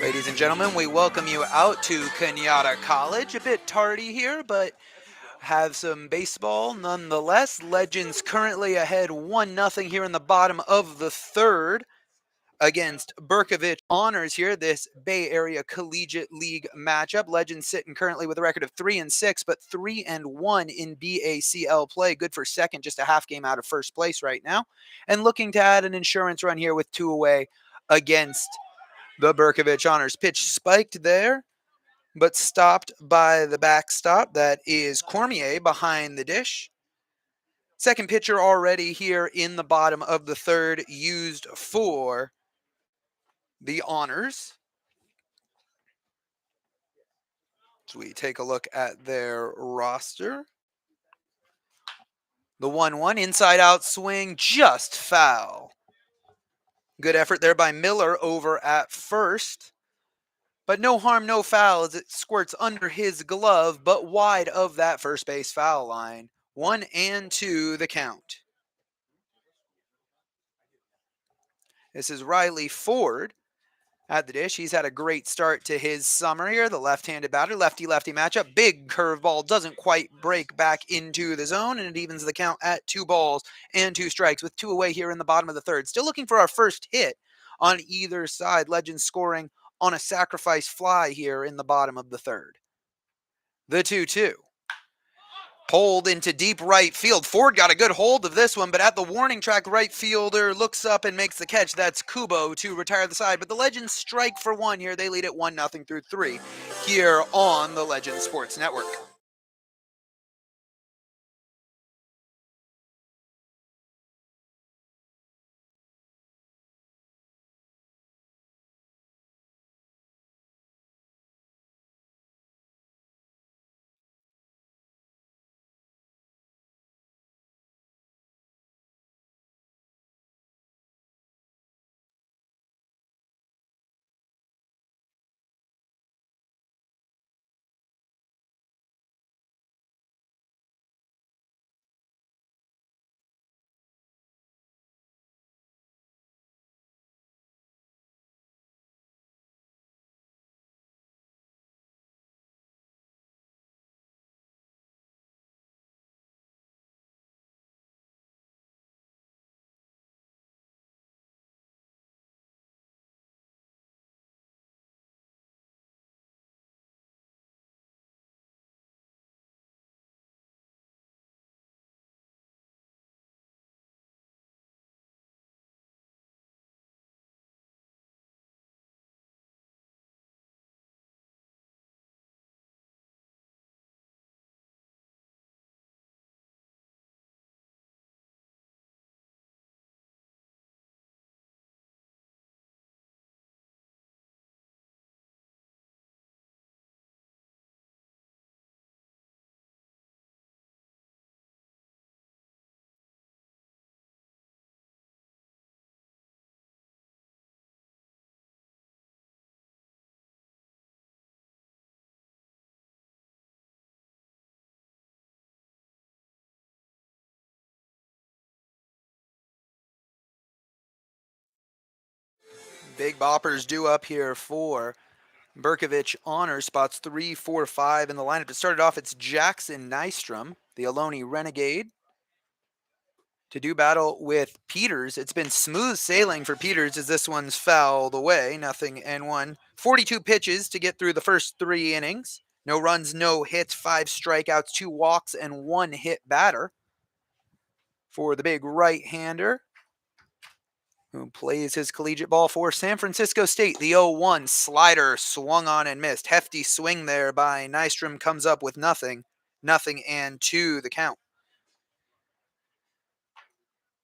Ladies and gentlemen, we welcome you out to Kenyatta College. A bit tardy here, but have some baseball nonetheless. Legends currently ahead 1-0 here in the bottom of the third against Bercovich Honors here, this Bay Area Collegiate League matchup. Legends sitting currently with a record of 3-6, but 3-1 in BACL play. Good for second, just a half game out of first place right now. And looking to add an insurance run here with 2 away against the Bercovich Honors. Pitch spiked there, but stopped by the backstop. That is Cormier behind the dish. Second pitcher already here in the bottom of the third, used for the Honors. So we take a look at their roster. The 1-1 inside out swing, just foul. Good effort there by Miller over at first. But no harm, no foul as it squirts under his glove, but wide of that first base foul line. 1-2 the count. This is Riley Ford at the dish. He's had a great start to his summer here. The left-handed batter, lefty-lefty matchup. Big curveball doesn't quite break back into the zone, and it evens the count at 2-2 with 2 away here in the bottom of the third. Still looking for our first hit on either side. Legends scoring on a sacrifice fly here in the bottom of the third. The 2-2. Pulled into deep right field. Ford got a good hold of this one, but at the warning track, right fielder looks up and makes the catch. That's Kubo to retire the side. But the Legends strike for one here. They lead it 1-0 through 3 here on the Legends Sports Network. Big boppers due up here for Bercovich Honors. Spots 3, 4, 5 in the lineup. To start it off, it's Jackson Nystrom, the Ohlone Renegade, to do battle with Peters. It's been smooth sailing for Peters as this one's fouled away. 0-1. 42 pitches to get through the first 3 innings. No runs, no hits, 5 strikeouts, 2 walks, and 1 hit batter for the big right-hander who plays his collegiate ball for San Francisco State. The 0-1 slider swung on and missed. Hefty swing there by Nystrom, comes up with nothing. 0-2 the count.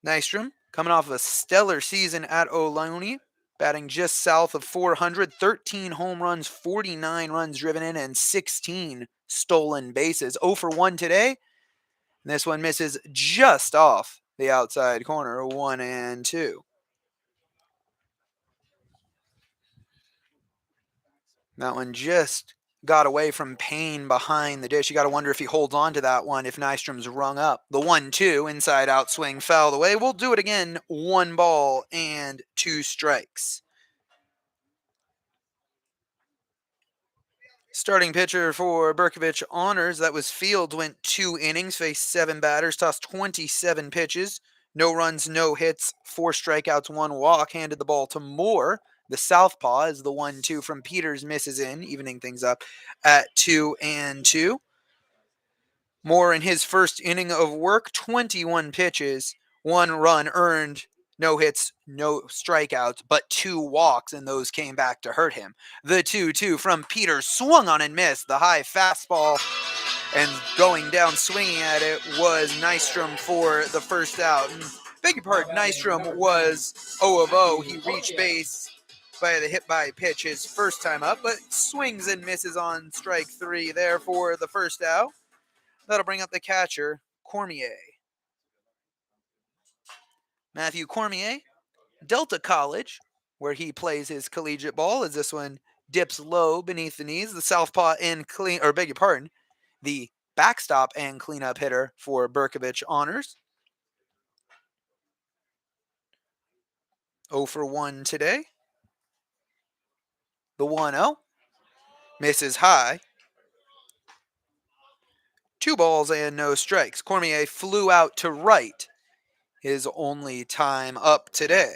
Nystrom coming off of a stellar season at Ohlone, batting just south of 400, 13 home runs, 49 runs driven in, and 16 stolen bases. 0 for 1 today. And this one misses just off the outside corner. 1-2. That one just got away from Payne behind the dish. You got to wonder if he holds on to that one if Nystrom's rung up. The 1-2 inside out swing fouled away. We'll do it again. 1 ball and 2 strikes. Starting pitcher for Bercovich Honors, that was Fields, went 2 innings, faced 7 batters, tossed 27 pitches, no runs, no hits, 4 strikeouts, 1 walk, handed the ball to Moore. The southpaw is the 1-2 from Peters, misses in, evening things up at 2-2. Moore in his first inning of work, 21 pitches, 1 run earned, no hits, no strikeouts, but 2 walks, and those came back to hurt him. The 2-2 from Peters swung on and missed. The high fastball, and going down swinging at it was Nystrom for the first out. And beg your pardon, Nystrom was 0 of 0. He reached base by the hit by pitch his first time up, but swings and misses on strike 3 there for the first out. That'll bring up the catcher, Cormier. Matthew Cormier, Delta College, where he plays his collegiate ball, as this one dips low beneath the knees. The southpaw and the backstop and cleanup hitter for Bercovich Honors. 0 for 1 today. The 1-0 misses high. 2 balls and no strikes. Cormier flew out to right, his only time up today.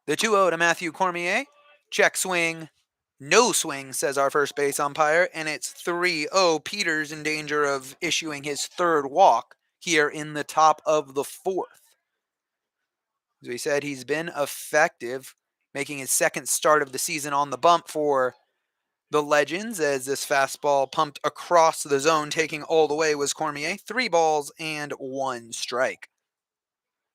The 2-0 to Matthew Cormier. Check swing. No swing, says our first base umpire, and it's 3-0. Peters in danger of issuing his 3rd walk here in the top of the 4th. As we said, he's been effective, making his 2nd start of the season on the bump for the Legends, as this fastball pumped across the zone, taking all the way was Cormier. 3 balls and 1 strike.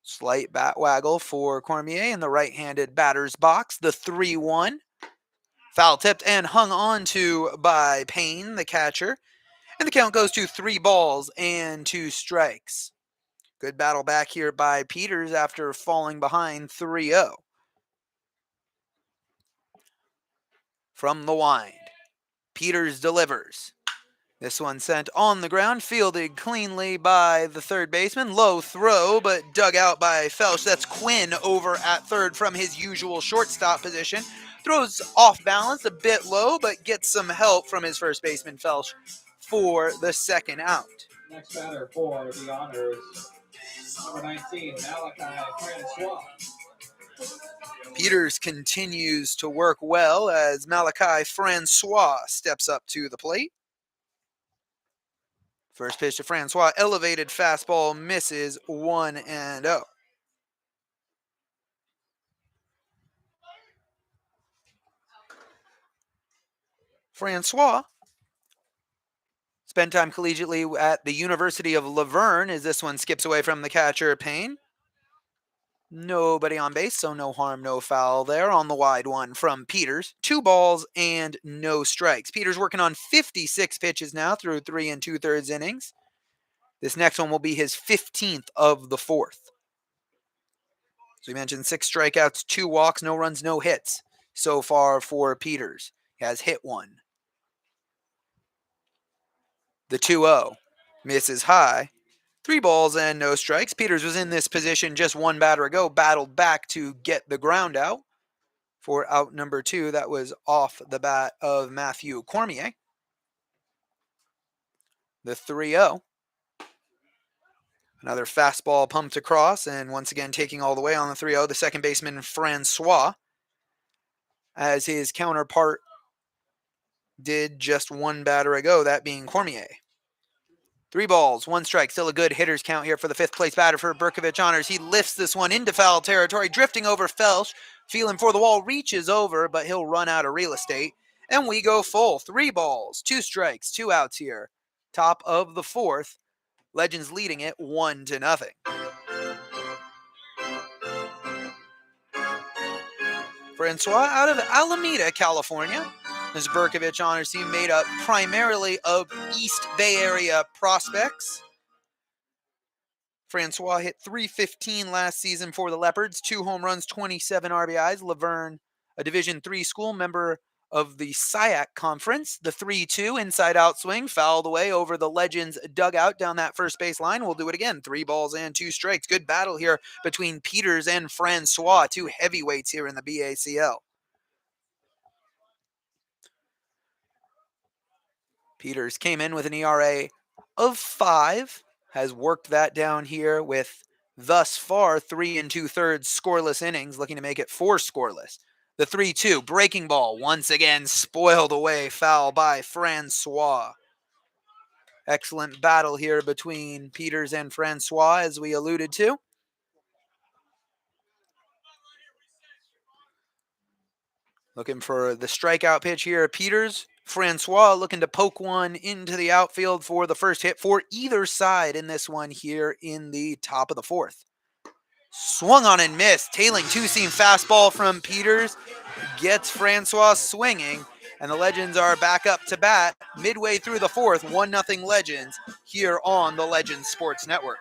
Slight bat waggle for Cormier in the right-handed batter's box. The 3-1. Foul tipped and hung on to by Payne, the catcher. And the count goes to 3 balls and 2 strikes. Good battle back here by Peters after falling behind 3-0. From the wind, Peters delivers. This one sent on the ground, fielded cleanly by the third baseman. Low throw, but dug out by Felsch. That's Quinn over at third from his usual shortstop position. Throws off balance, a bit low, but gets some help from his first baseman, Felsch, for the 2nd out. Next batter for the Honors, number 19, Malachi Francois. Peters continues to work well as Malachi Francois steps up to the plate. First pitch to Francois, elevated fastball, misses, 1-0. Francois spent time collegiately at the University of Laverne as this one skips away from the catcher, Payne. Nobody on base, so no harm, no foul there on the wide one from Peters. 2 balls and no strikes. Peters working on 56 pitches now through 3 2/3 innings. This next one will be his 15th of the 4th. So we mentioned 6 strikeouts, 2 walks, no runs, no hits so far for Peters. He has hit 1. The 2-0 misses high. 3 balls and no strikes. Peters was in this position just 1 batter ago, battled back to get the ground out for out number 2. That was off the bat of Matthew Cormier. The 3-0. Another fastball pumped across, and once again taking all the way on the 3-0, the second baseman, Francois, as his counterpart did just 1 batter ago, that being Cormier. 3 balls, 1 strike. Still a good hitter's count here for the 5th place batter for Bercovich Honors. He lifts this one into foul territory, drifting over Felsch, feeling for the wall, reaches over, but he'll run out of real estate. And we go full. 3 balls, 2 strikes, 2 outs here. Top of the 4th. Legends leading it 1-0. Francois out of Alameda, California. This Bercovich Honors team made up primarily of East Bay Area prospects. Francois hit .315 last season for the Leopards, 2 home runs, 27 RBIs. Laverne, a Division III school, member of the SIAC Conference. The 3-2 inside out swing fouled away over the Legends dugout down that first base line. We'll do it again. 3 balls and 2 strikes. Good battle here between Peters and Francois, two heavyweights here in the BACL. Peters came in with an ERA of 5, has worked that down here with thus far 3 2/3 scoreless innings, looking to make it 4 scoreless. The 3-2 breaking ball once again spoiled away, foul by Francois. Excellent battle here between Peters and Francois, as we alluded to. Looking for the strikeout pitch here. Peters, Francois looking to poke one into the outfield for the first hit for either side in this one here in the top of the 4th. Swung on and missed. Tailing two-seam fastball from Peters gets Francois swinging, and the Legends are back up to bat midway through the 4th, 1-0 Legends here on the Legends Sports Network.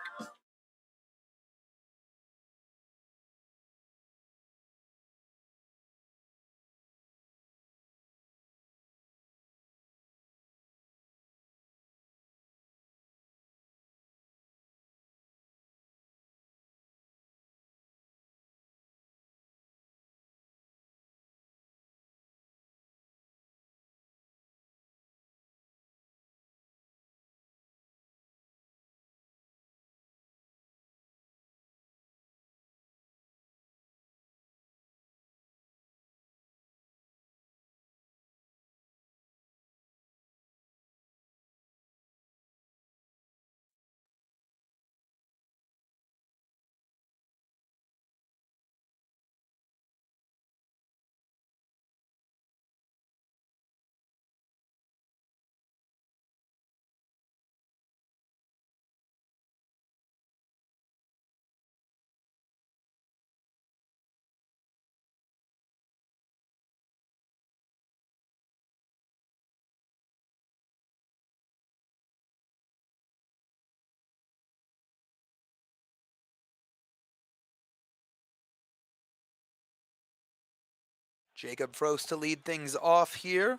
Jacob Frost to lead things off here.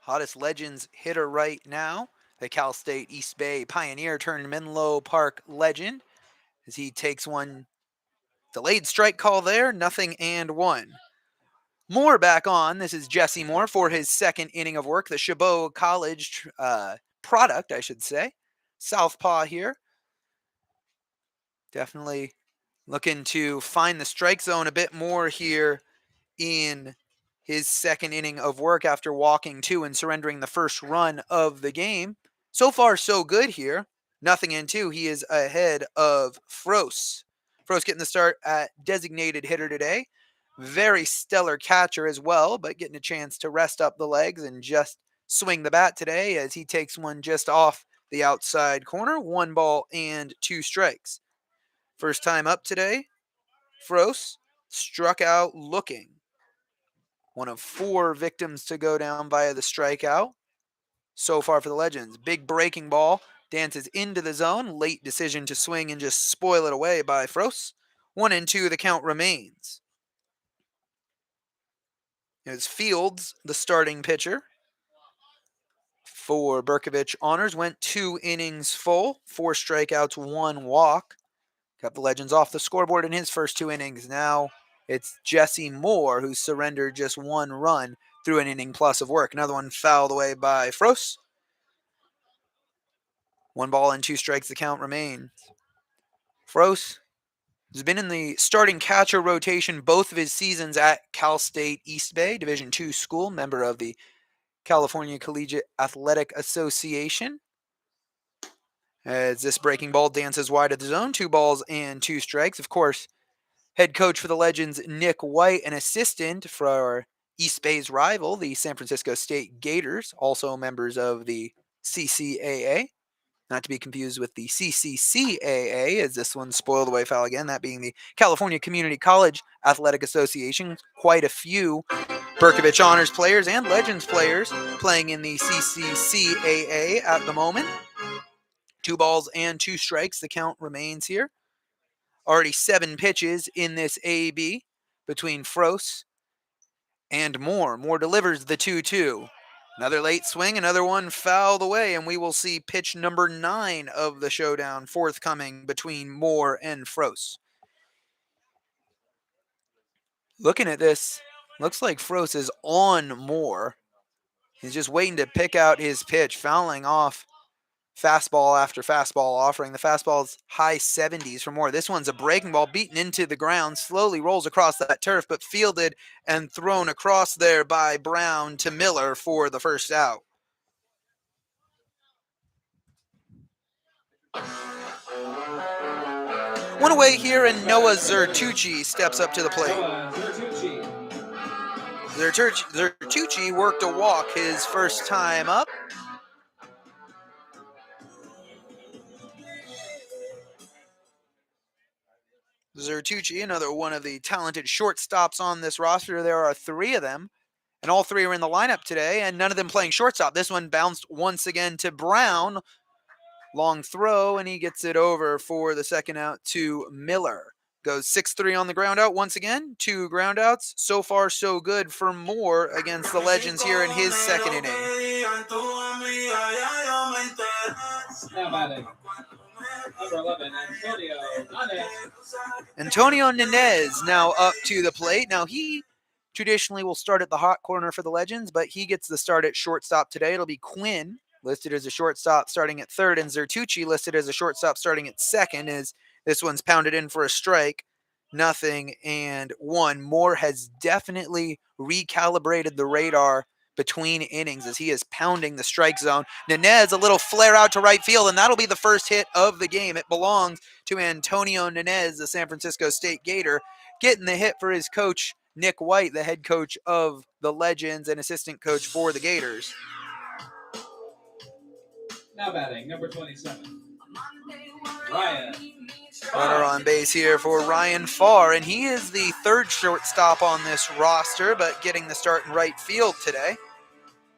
Hottest Legends hitter right now. The Cal State East Bay Pioneer turned Menlo Park legend, as he takes one delayed strike call there, 0-1. Moore back on. This is Jesse Moore for his second inning of work. The Chabot College product, I should say. Southpaw here. Definitely looking to find the strike zone a bit more here in his second inning of work after walking 2 and surrendering the first run of the game. So far, so good here. 0-2. He is ahead of Frost. Frost getting the start at designated hitter today. Very stellar catcher as well, but getting a chance to rest up the legs and just swing the bat today as he takes one just off the outside corner. 1 ball and 2 strikes. First time up today, Frost struck out looking. One of 4 victims to go down via the strikeout so far for the Legends. Big breaking ball dances into the zone. Late decision to swing and just spoil it away by Frost. 1-2, the count remains. It's Fields, the starting pitcher for Bercovich Honors. Went 2 innings full, 4 strikeouts, 1 walk. Got the Legends off the scoreboard in his first 2 innings. Now it's Jesse Moore who surrendered just 1 run through an inning plus of work. Another one fouled away by Frost. 1 ball and 2 strikes, the count remains. Frost has been in the starting catcher rotation both of his seasons at Cal State East Bay, Division II school, member of the California Collegiate Athletic Association. As this breaking ball dances wide of the zone, 2 balls and 2 strikes. Of course, head coach for the Legends, Nick White, an assistant for East Bay's rival, the San Francisco State Gators, also members of the CCAA. Not to be confused with the CCCAA, as this one spoiled away foul again, that being the California Community College Athletic Association. Quite a few Bercovich Honors players and Legends players playing in the CCCAA at the moment. 2 balls and 2 strikes, the count remains here. Already 7 pitches in this AB between Frost and Moore. Moore delivers the 2-2. Another late swing, another one fouled away, and we will see pitch number 9 of the showdown forthcoming between Moore and Froese. Looking at this, looks like Froese is on Moore. He's just waiting to pick out his pitch, fouling off fastball after fastball, offering the fastball's high 70s for Moore. This one's a breaking ball beaten into the ground, slowly rolls across that turf, but fielded and thrown across there by Brown to Miller for the first out. One away here, and Noah Zertucci steps up to the plate. Zertucci worked a walk his first time up. Zertucci, another one of the talented shortstops on this roster. There are 3 of them, and all 3 are in the lineup today, and none of them playing shortstop. This one bounced once again to Brown. Long throw, and he gets it over for the second out to Miller. Goes 6-3 on the ground out once again. 2 ground outs. So far, so good for Moore against the Legends here in his second inning. Now batting, number 11, Antonio Nanez now up to the plate. Now he traditionally will start at the hot corner for the Legends, but he gets the start at shortstop today. It'll be Quinn listed as a shortstop starting at third, and Zertucci listed as a shortstop starting at second, as this one's pounded in for a strike. 0-1. Moore has definitely recalibrated the radar between innings as he is pounding the strike zone. Nanez, a little flare out to right field, and that'll be the first hit of the game. It belongs to Antonio Nanez, the San Francisco State Gator, getting the hit for his coach, Nick White, the head coach of the Legends and assistant coach for the Gators. Now batting, number 27, Ryan. Runner on base here for Ryan Farr, and he is the 3rd shortstop on this roster, but getting the start in right field today.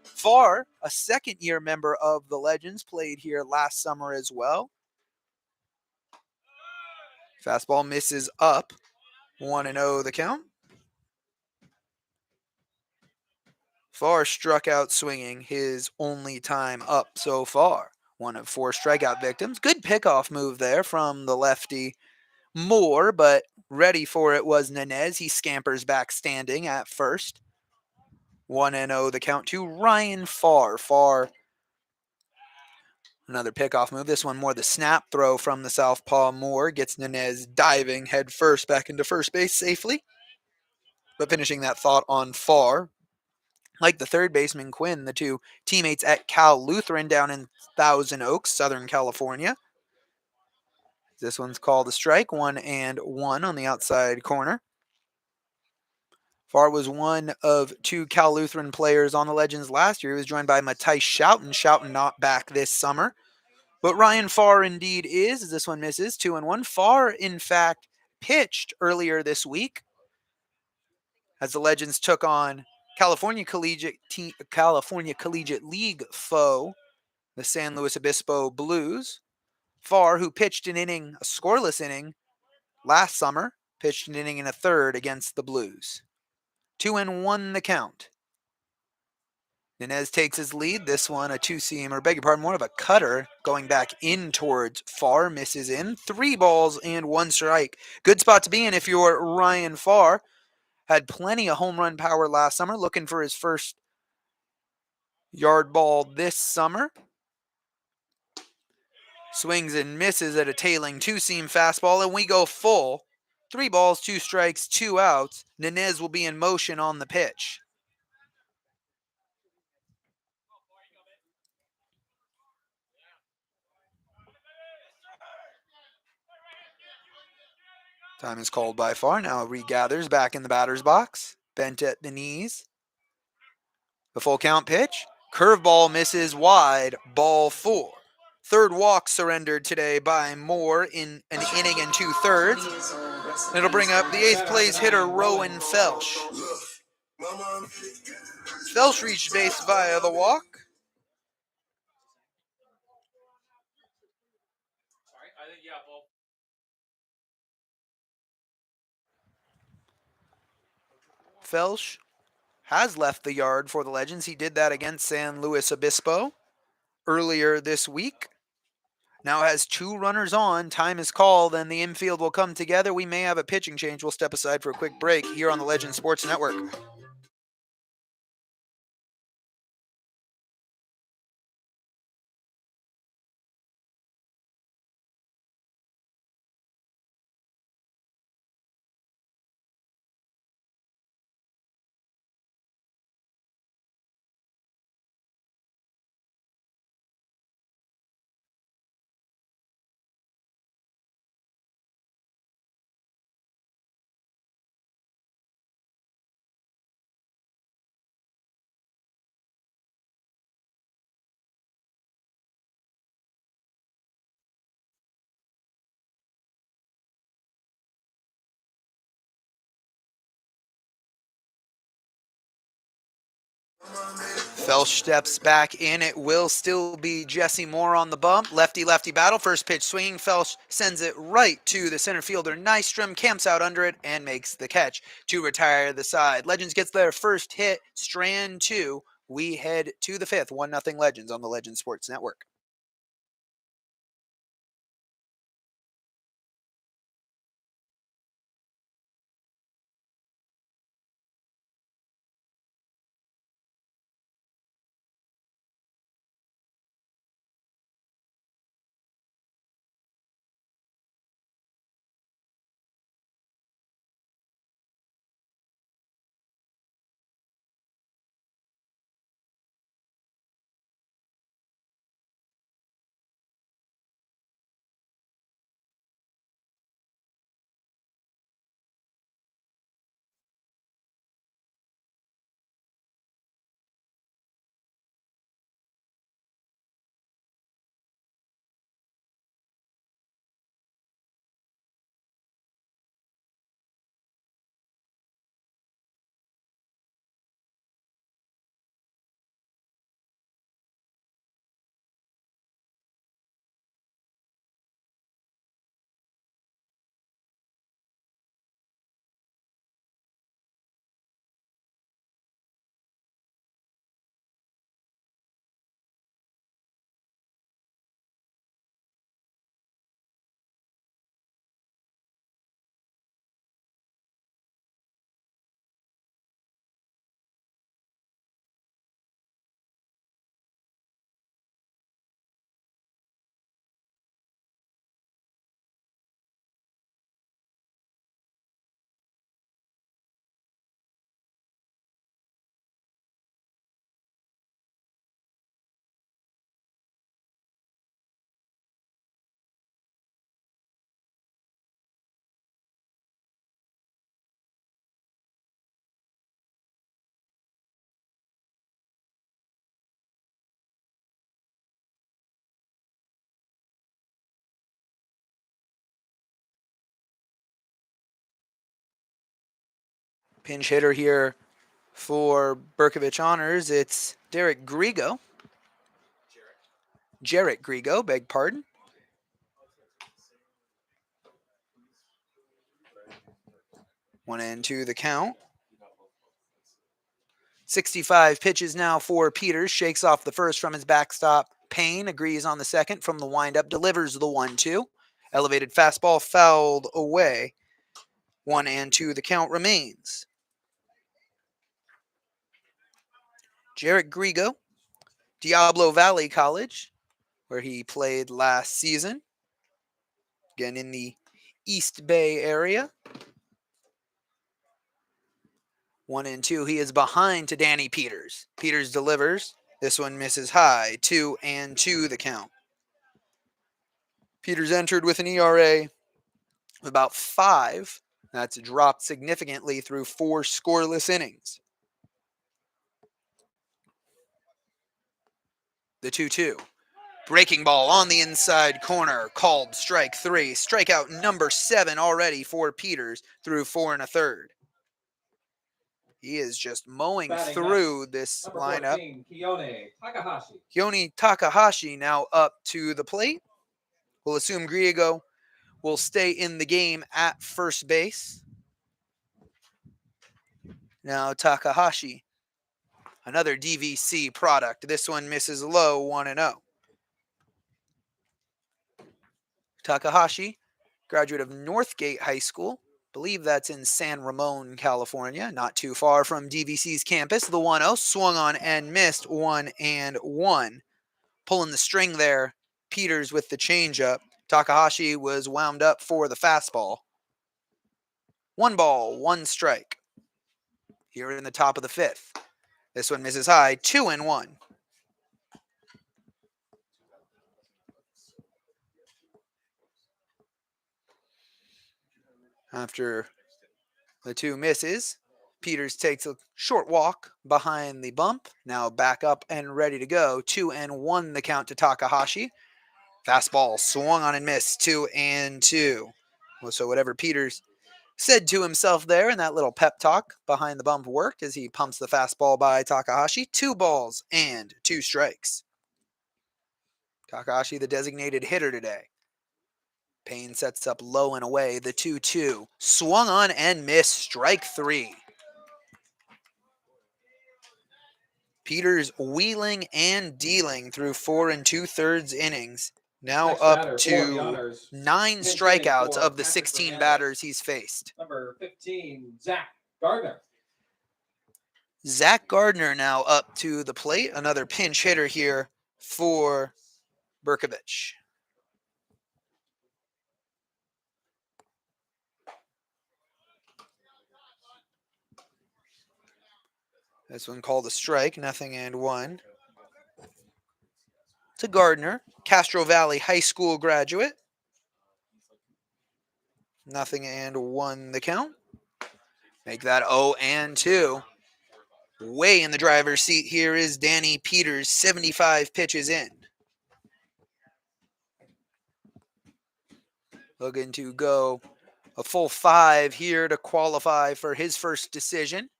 Farr, a second-year member of the Legends, played here last summer as well. Fastball misses up. 1-0 the count. Farr struck out swinging his only time up so far. One of 4 strikeout victims. Good pickoff move there from the lefty Moore, but ready for it was Nanez. He scampers back standing at first. 1-0 the count to Ryan Farr. Farr, another pickoff move. This one more the snap throw from the southpaw Moore. Gets Nanez diving head first back into first base safely. But finishing that thought on Farr. Like the third baseman Quinn, the 2 teammates at Cal Lutheran down in Thousand Oaks, Southern California. This one's called a strike. 1-1 on the outside corner. Farr was one of 2 Cal Lutheran players on the Legends last year. He was joined by Matthijs Schouten. Schouten not back this summer. But Ryan Farr indeed is, as this one misses. 2-1. Farr, in fact, pitched earlier this week as the Legends took on California Collegiate League foe, the San Luis Obispo Blues. Farr, who pitched an inning, a scoreless inning, last summer, pitched an inning in a third against the Blues. 2-1 the count. Nanez takes his lead. This one a 2-seam, or beg your pardon, more of a cutter going back in towards Farr. Misses in. 3 balls and 1 strike. Good spot to be in if you're Ryan Farr. Had plenty of home run power last summer. Looking for his first yard ball this summer. Swings and misses at a tailing 2-seam fastball, and we go full. 3 balls, 2 strikes, 2 outs. Nanez will be in motion on the pitch. Time is called by Farr. Now regathers back in the batter's box. Bent at the knees. The full count pitch. Curveball misses wide. Ball 4. Third walk surrendered today by Moore in an inning and 2/3. It'll bring up the 8th place hitter, Rowan Felsch. Felsch reached base via the walk. Felsch has left the yard for the Legends. He did that against San Luis Obispo earlier this week. Now has two runners on. Time is called, and the infield will come together. We may have a pitching change. We'll step aside for a quick break here on the Legends Sports Network. Felsch steps back in. It will still be Jesse Moore on the bump. Lefty-lefty battle. First pitch swinging. Felsch sends it right to the center fielder. Nystrom camps out under it and makes the catch to retire the side. Legends gets their first hit. Strand 2. We head to the fifth. 1-0 Legends on the Legends Sports Network. Pinch hitter here for Bercovich Honors. It's Derek Grigo. Jarrett Grigo, beg pardon. One and two the count. 65 pitches now for Peters. Shakes off the first from his backstop. Payne agrees on the second from the windup. Delivers the 1-2. Elevated fastball fouled away. 1 and 2 the count remains. Jarrett Grigo, Diablo Valley College, where he played last season. Again, in the East Bay area. 1 and 2. He is behind to Danny Peters. Peters delivers. This one misses high. 2 and 2 the count. Peters entered with an ERA of about 5. That's dropped significantly through 4 scoreless innings. The 2-2. Breaking ball on the inside corner. Called strike 3. Strikeout number 7 already for Peters through 4 1/3. He is just mowing through this lineup. 14, Takahashi. Keone Takahashi now up to the plate. We'll assume Griego will stay in the game at first base. Now Takahashi Another DVC product. This one misses low, 1-0. Takahashi, graduate of Northgate High School. Believe that's in San Ramon, California, not too far from DVC's campus. The 1-0 swung on and missed, 1-1. Pulling the string there, Peters with the changeup. Takahashi was wound up for the fastball. 1 strike. Here in the top of the 5th. This one misses high, 2-1. After the 2 misses, Peters takes a short walk behind the bump. Now back up and ready to go. 2-1 the count to Takahashi. Fastball swung on and missed. 2-2. Well, so whatever Peters said to himself there in that little pep talk behind the bump worked as he pumps the fastball by Takahashi. 2 strikes. Takahashi, the designated hitter today. Payne sets up low and away. The 2-2. Swung on and missed. Strike 3. Peters wheeling and dealing through 4 2/3 innings. Now Next up batter, for the to honors. 9 Pinch strikeouts hitting of the for 16 Patrick batters he's faced. Number 15, Zach Gardner. Zach Gardner now up to the plate. Another pinch hitter here for Bercovich. This one called a strike, 0-1. To Gardner, Castro Valley High School graduate. 0-1 the count. Make that 0-2. Way in the driver's seat here is Danny Peters, 75 pitches in. Looking to go a full 5 here to qualify for his first decision.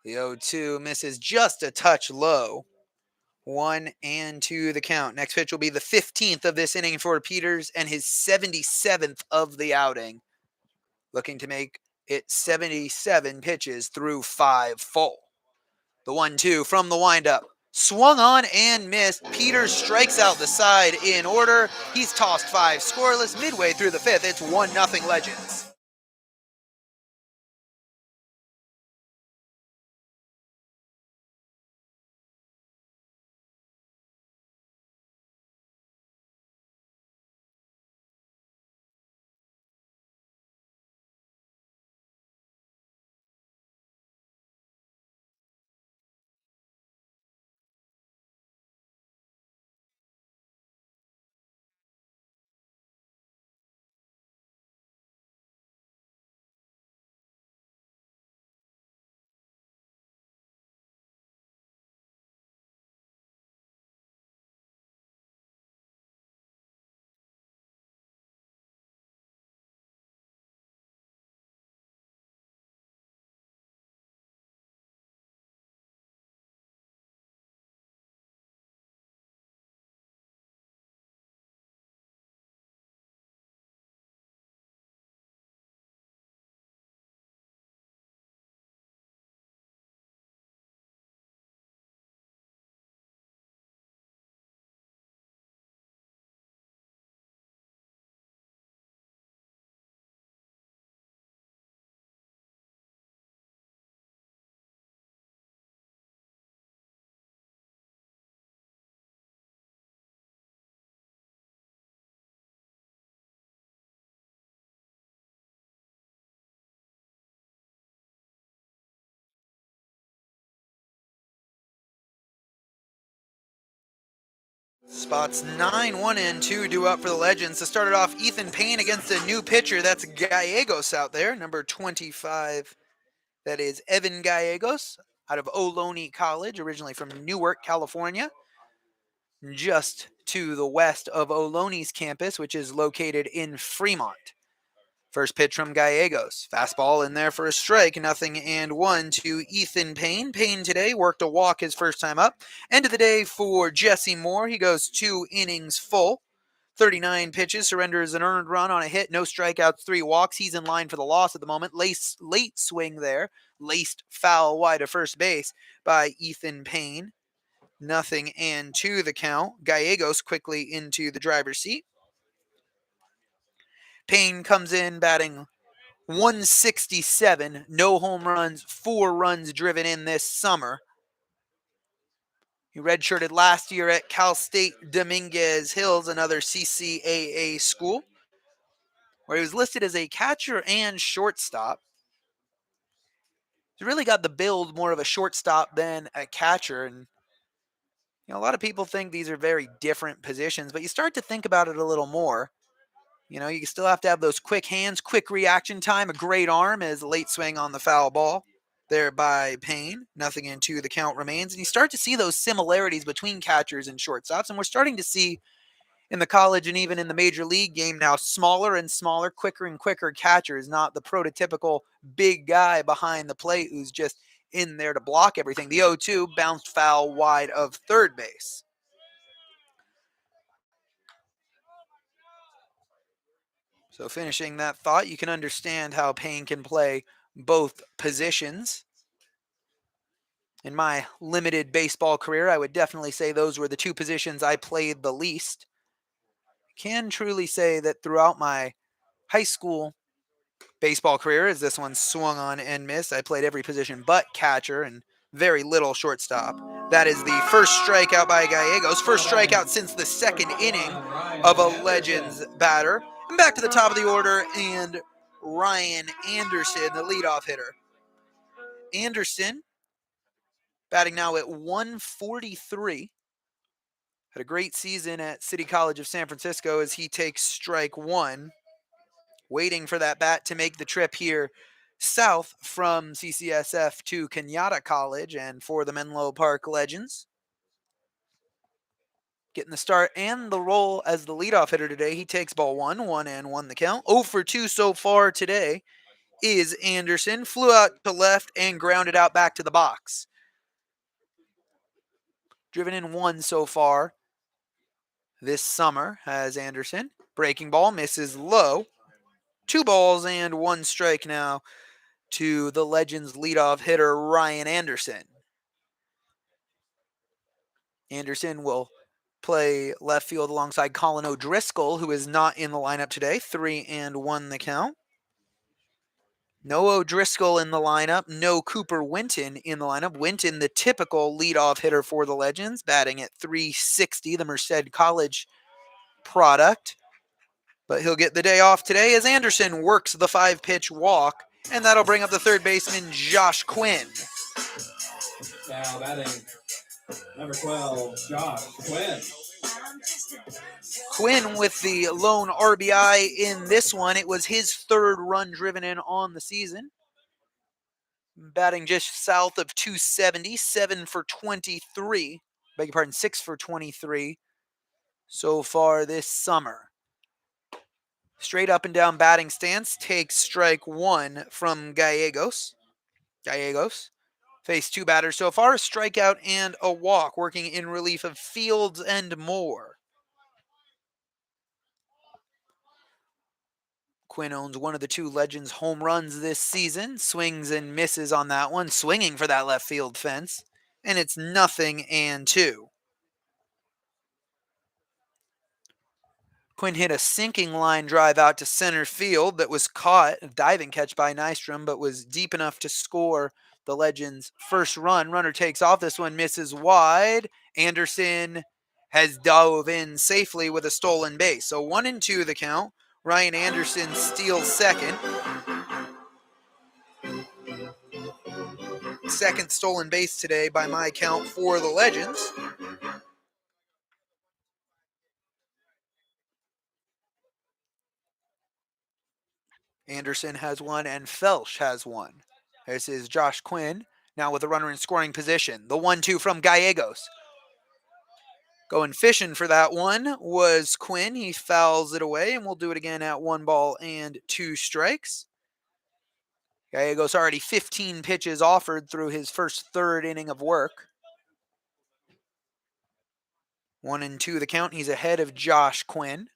The 0-2 misses just a touch low. 1-2 the count. Next pitch will be the 15th of this inning for Peters and his 77th of the outing. Looking to make it 77 pitches through 5 full. The 1-2 from the windup. Swung on and missed. Peters strikes out the side in order. He's tossed 5 scoreless midway through the 5th. It's 1-0 Legends. Spots 9, 1, and 2 due up for the Legends. To start it off, Ethan Payne against a new pitcher. That's Gallegos out there, number 25. That is Evan Gallegos out of Ohlone College, originally from Newark, California. Just to the west of Ohlone's campus, which is located in Fremont. First pitch from Gallegos. Fastball in there for a strike. 0-1 to Ethan Payne. Payne today worked a walk his first time up. End of the day for Jesse Moore. He goes 2 innings full. 39 pitches, surrenders an earned run on a hit, no strikeouts, 3 walks. He's in line for the loss at the moment. Late swing there, laced foul wide of first base by Ethan Payne. 0-2 the count. Gallegos quickly into the driver's seat. Payne comes in batting 167, no home runs, 4 runs driven in this summer. He redshirted last year at Cal State Dominguez Hills, another CCAA school, where he was listed as a catcher and shortstop. He's really got the build more of a shortstop than a catcher. And a lot of people think these are very different positions, but you start to think about it a little more. You still have to have those quick hands, quick reaction time, a great arm as a late swing on the foul ball there by Payne. 0-2 the count remains. And you start to see those similarities between catchers and shortstops. And we're starting to see in the college and even in the major league game now smaller and smaller, quicker and quicker catchers, not the prototypical big guy behind the plate who's just in there to block everything. The 0-2 bounced foul wide of third base. So finishing that thought, you can understand how Payne can play both positions. In my limited baseball career, I would definitely say those were the 2 positions I played the least. Can truly say that throughout my high school baseball career, as this one swung on and missed, I played every position but catcher and very little shortstop. That is the first strikeout by Gallegos. First strikeout since the second inning of a Legends batter. And back to the top of the order, and Ryan Anderson, the leadoff hitter. Anderson, batting now at 143. Had a great season at City College of San Francisco as he takes strike 1. Waiting for that bat to make the trip here south from CCSF to Kenyatta College and for the Menlo Park Legends. Getting the start and the role as the leadoff hitter today. He takes ball 1 the count. 0 for 2 so far today is Anderson. Flew out to left and grounded out back to the box. Driven in 1 so far this summer has Anderson. Breaking ball misses low. 2 balls and 1 strike now to the Legends leadoff hitter Ryan Anderson. Anderson will play left field alongside Colin O'Driscoll, who is not in the lineup today. 3-1 the count. No O'Driscoll in the lineup. No Cooper Winton in the lineup. Winton, the typical leadoff hitter for the Legends, batting at 360, the Merced College product. But he'll get the day off today as Anderson works the 5-pitch walk, and that'll bring up the third baseman, Josh Quinn. Now batting number 12, Josh Quinn. Quinn with the lone RBI in this one. It was his 3rd run driven in on the season. Batting just south of 270, 7 for 23. Beg your pardon, 6 for 23 so far this summer. Straight up and down batting stance, takes strike 1 from Gallegos. Gallegos faced 2 batters so far, a strikeout and a walk, working in relief of Fields and Moore. Quinn owns one of the 2 Legends home runs this season. Swings and misses on that one, swinging for that left field fence. And it's 0-2. Quinn hit a sinking line drive out to center field that was caught, a diving catch by Nystrom, but was deep enough to score the Legends' first run. Runner takes off. This one misses wide. Anderson has dove in safely with a stolen base. So 1-2 the count. Ryan Anderson steals second. Second stolen base today by my count for the Legends. Anderson has one and Felsch has one. This is Josh Quinn now with a runner in scoring position. The 1-2 from Gallegos. Going fishing for that one was Quinn. He fouls it away, and we'll do it again at 1 ball and 2 strikes. Gallegos already 15 pitches offered through his first 3rd inning of work. 1-2 the count. He's ahead of Josh Quinn.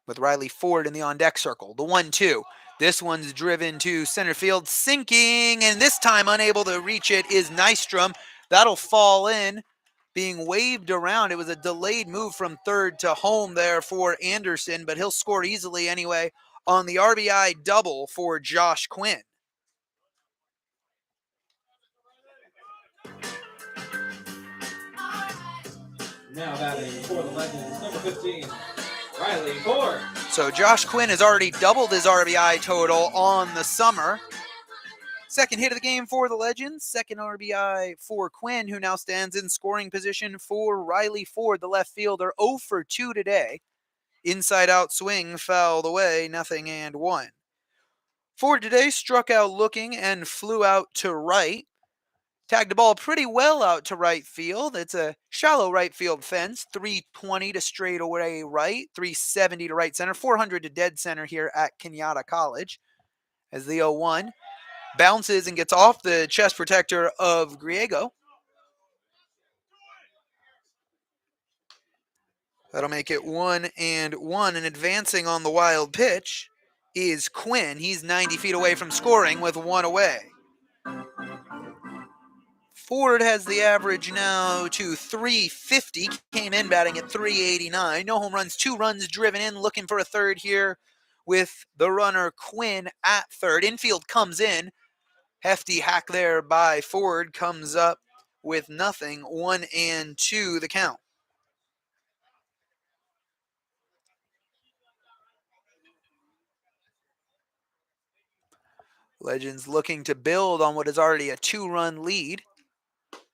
with Riley Ford in the on-deck circle. The 1-2. This one's driven to center field, sinking, and this time unable to reach it is Nystrom. That'll fall in, being waved around. It was a delayed move from third to home there for Anderson, but he'll score easily anyway on the RBI double for Josh Quinn. Now batting for the Legends, number 15, Riley Ford. So Josh Quinn has already doubled his RBI total on the summer. Second hit of the game for the Legends. Second RBI for Quinn, who now stands in scoring position for Riley Ford, the left fielder. 0 for 2 today. Inside out swing fouled away, 0-1. Ford today struck out looking and flew out to right. Tagged the ball pretty well out to right field. It's a shallow right field fence. 320 to straightaway right, 370 to right center, 400 to dead center here at Kenyatta College. As the 0-1 bounces and gets off the chest protector of Griego. That'll make it 1-1. And advancing on the wild pitch is Quinn. He's 90 feet away from scoring with one away. Ford has the average now to 350. Came in batting at 389. No home runs, 2 runs driven in, looking for a third here with the runner Quinn at third. Infield comes in. Hefty hack there by Ford, comes up with nothing. 1-2 the count. Legends looking to build on what is already a 2-run lead.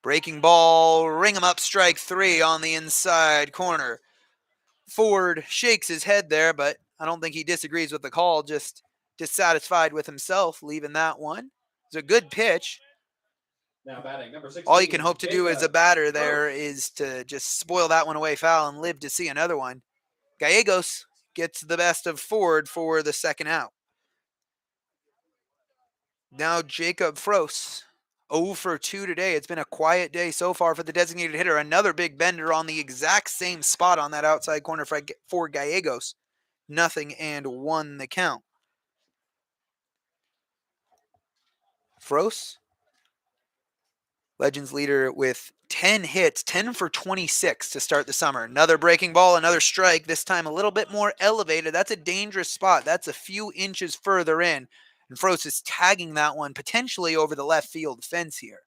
Breaking ball, ring him up, strike 3 on the inside corner. Ford shakes his head there, but I don't think he disagrees with the call, just dissatisfied with himself, leaving that one. It's a good pitch. Now batting, number 16, all you can hope to do as a batter there Gross. is to just spoil that one away foul and live to see another one. Gallegos gets the best of Ford for the second out. Now Jacob Frost, 0 for 2 today. It's been a quiet day so far for the designated hitter. Another big bender on the exact same spot on that outside corner for Gallegos. 0-1 the count. Frost, Legends leader with 10 hits, 10 for 26 to start the summer. Another breaking ball, another strike, this time a little bit more elevated. That's a dangerous spot. That's a few inches further in. And Frost is tagging that one potentially over the left field fence here.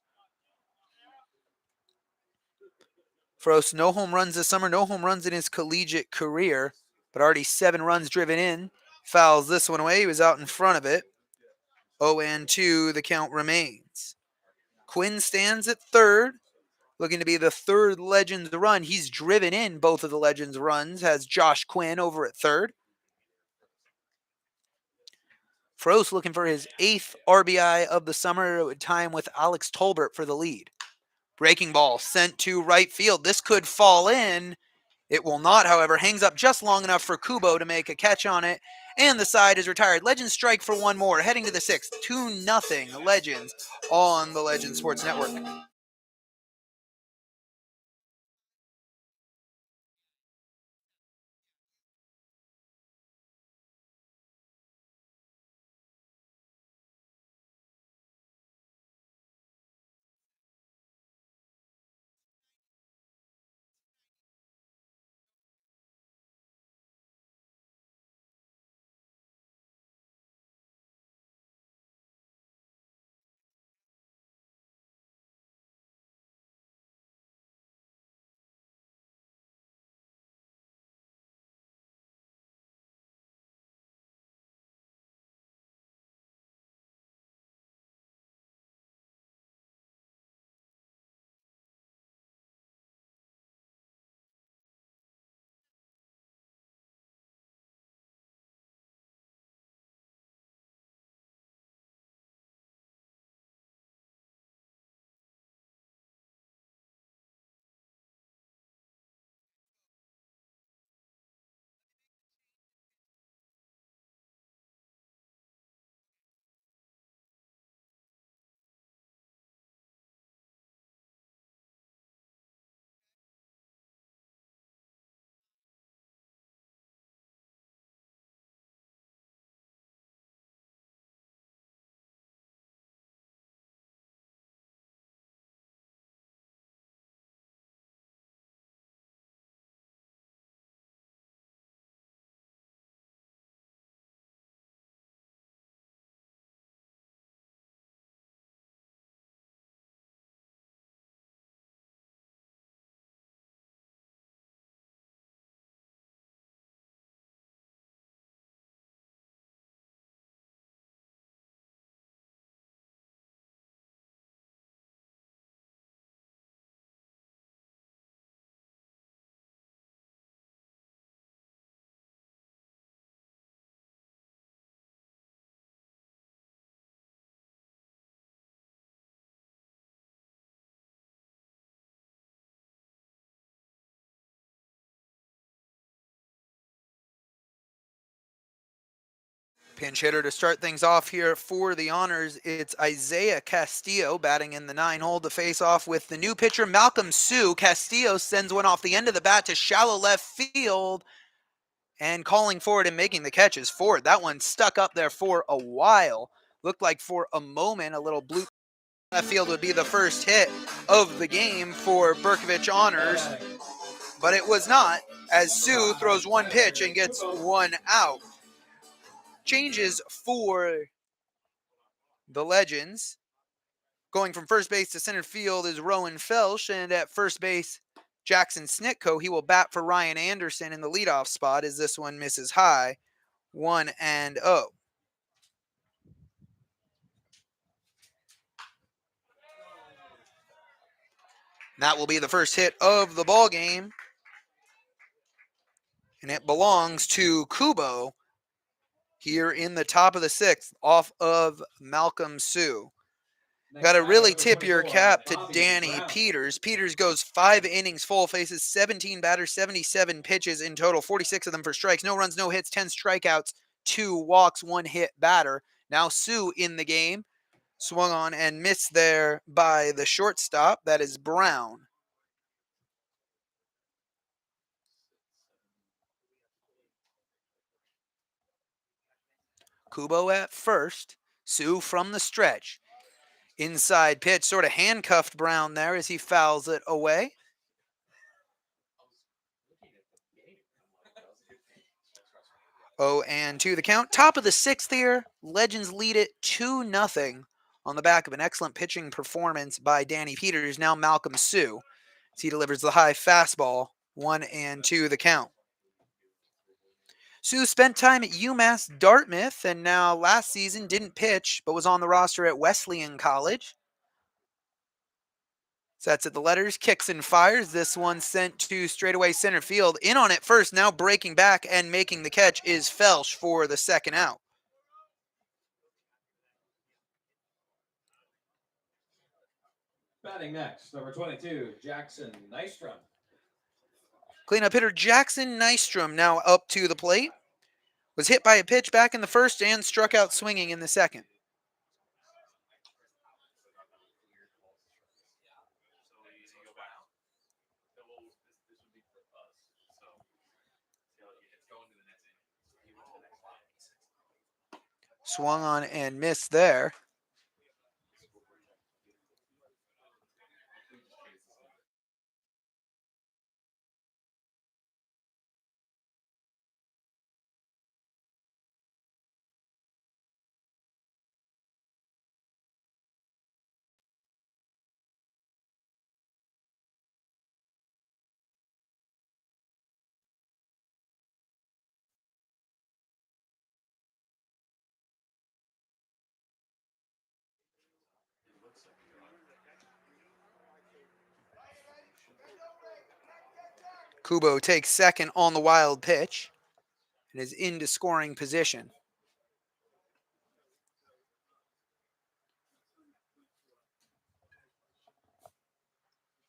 Frost, no home runs this summer, no home runs in his collegiate career, but already 7 runs driven in. Fouls this one away. He was out in front of it. 0-2, the count remains. Quinn stands at third, looking to be the third Legends run. He's driven in both of the Legends runs, has Josh Quinn over at third. Frost looking for his 8th RBI of the summer, time with Alex Tolbert for the lead. Breaking ball sent to right field. This could fall in. It will not, however. Hangs up just long enough for Kubo to make a catch on it. And the side is retired. Legends strike for one more. Heading to the 6th. 2-0 Legends on the Legends Sports Network. Pinch hitter to start things off here for the Honors. It's Isaiah Castillo batting in the 9-hole to face off with the new pitcher Malcolm Sue. Castillo sends one off the end of the bat to shallow left field, and calling for it and making the catch is Ford. That one stuck up there for a while. Looked like for a moment a little blue left field would be the first hit of the game for Bercovich Honors, but it was not, as Sue throws one pitch and gets one out. Changes for the Legends. Going from first base to center field is Rowan Felsch, and at first base, Jackson Snitko. He will bat for Ryan Anderson in the leadoff spot as this one misses high, 1-0. That will be the first hit of the ball game, and it belongs to Kubo here in the top of the 6th off of Malcolm Sue. Got to really tip your cap to Danny Peters. Peters goes 5 innings full, faces 17 batters, 77 pitches in total, 46 of them for strikes. No runs, no hits, 10 strikeouts, 2 walks, 1 hit batter. Now Sue in the game. Swung on and missed there by the shortstop. That is Brown. Kubo at first. Sue from the stretch. Inside pitch, sort of handcuffed Brown there as he fouls it away. 0-2 the count. Top of the 6th here. Legends lead it 2-0 on the back of an excellent pitching performance by Danny Peters. Now Malcolm Sue as he delivers the high fastball. 1-2 the count. Sue spent time at UMass Dartmouth and now last season didn't pitch but was on the roster at Wesleyan College. Sets at the letters, kicks and fires. This one sent to straightaway center field. In on it first, now breaking back and making the catch is Felsch for the second out. Batting next, number 22, Jackson Nystrom. Cleanup hitter Jackson Nystrom now up to the plate. Was hit by a pitch back in the first and struck out swinging in the second. Swung on and missed there. Kubo takes second on the wild pitch and is into scoring position.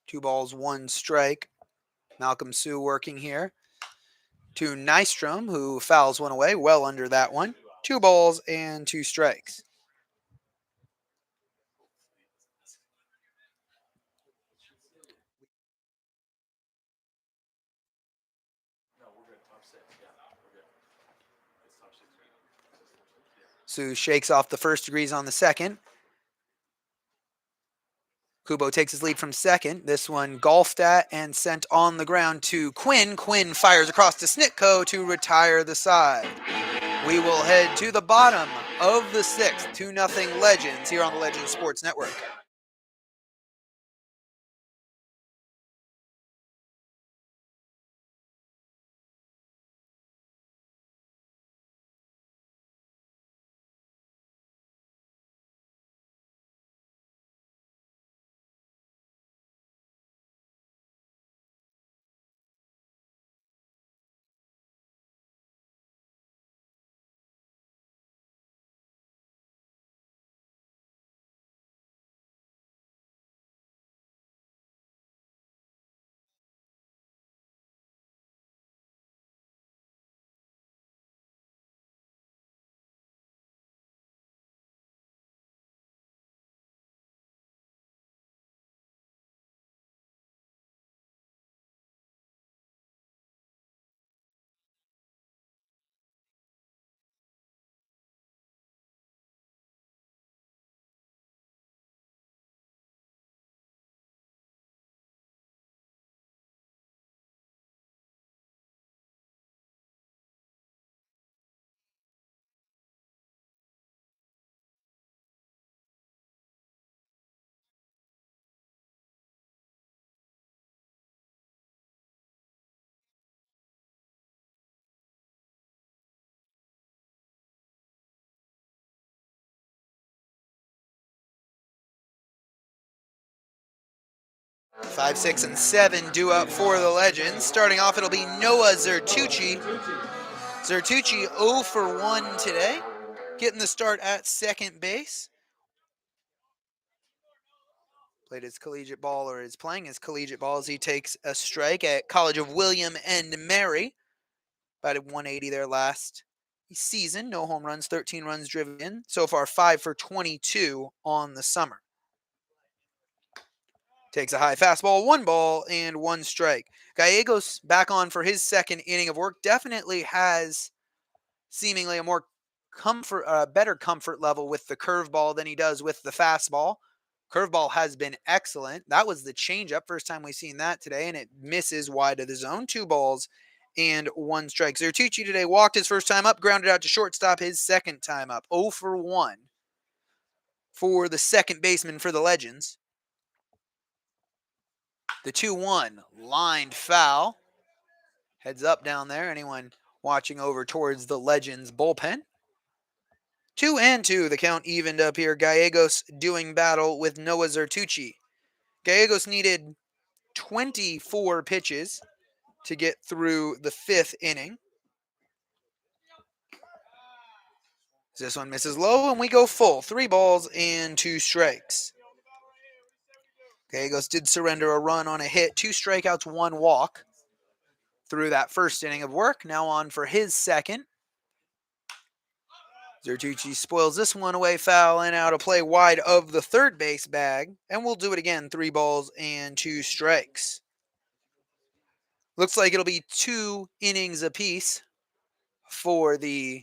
Two balls, one strike. Malcolm Sue working here. To Nystrom, who fouls one away, well under that one. 2 balls and 2 strikes. Sue shakes off the first degrees on the second. Kubo takes his lead from second. This one golfed at and sent on the ground to Quinn. Quinn fires across to Snitko to retire the side. We will head to the bottom of the 6th, 2-0 Legends here on the Legends Sports Network. 5, 6, and 7 due up for the Legends. Starting off, it'll be Noah Zertucci. Zertucci 0 for 1 today, getting the start at second base. Played his collegiate ball, or is playing his collegiate ball as he takes a strike at College of William and Mary. Batted 180 there last season. No home runs, 13 runs driven in. So far, 5 for 22 on the summer. Takes a high fastball, 1 ball, and 1 strike. Gallegos back on for his second inning of work. Definitely has seemingly a better comfort level with the curveball than he does with the fastball. Curveball has been excellent. That was the changeup. First time we've seen that today, and it misses wide of the zone. 2 balls and 1 strike. Zertucci today walked his first time up, grounded out to shortstop his second time up. 0 for 1 for the second baseman for the Legends. The 2-1 lined foul. Heads up down there. Anyone watching over towards the Legends bullpen? 2-2. The count evened up here. Gallegos doing battle with Noah Zertucci. Gallegos needed 24 pitches to get through the 5th inning. This one misses low, and we go full. 3 balls and 2 strikes. Gallegos did surrender a run on a hit. 2 strikeouts, 1 walk through that first inning of work. Now on for his second. Zertucci spoils this one away, foul, and out of play wide of the third base bag. And we'll do it again. 3 balls and 2 strikes. Looks like it'll be 2 innings apiece for the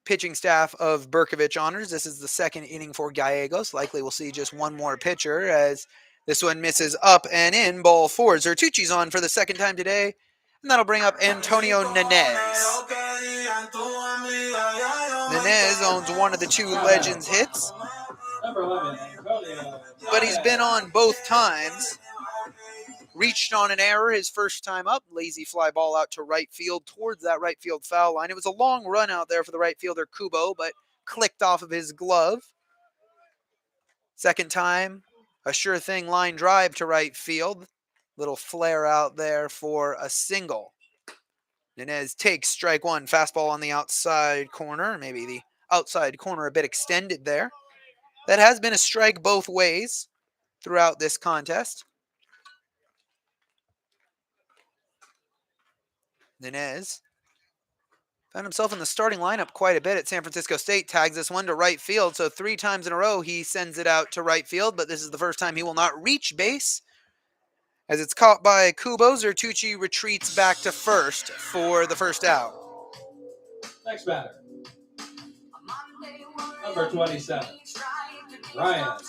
pitching staff of Bercovich Honors. This is the second inning for Gallegos. Likely we'll see just 1 more pitcher as this one misses up and in. Ball 4. Zertucci's on for the second time today. And that'll bring up Antonio Nanez. Nanez owns one of the 2 Legends hits. Number 11, Antonio. But he's been on both times. Reached on an error his first time up. Lazy fly ball out to right field towards that right field foul line. It was a long run out there for the right fielder, Kubo, but clicked off of his glove. Second time, a sure thing line drive to right field. Little flare out there for a single. Nanez takes strike 1. Fastball on the outside corner. Maybe the outside corner a bit extended there. That has been a strike both ways throughout this contest. Nanez found himself in the starting lineup quite a bit at San Francisco State. Tags this one to right field. So 3 times in a row he sends it out to right field. But this is the first time he will not reach base. As it's caught by Kubo, Zertucci retreats back to first for the first out. Next batter. Number 27, Ryan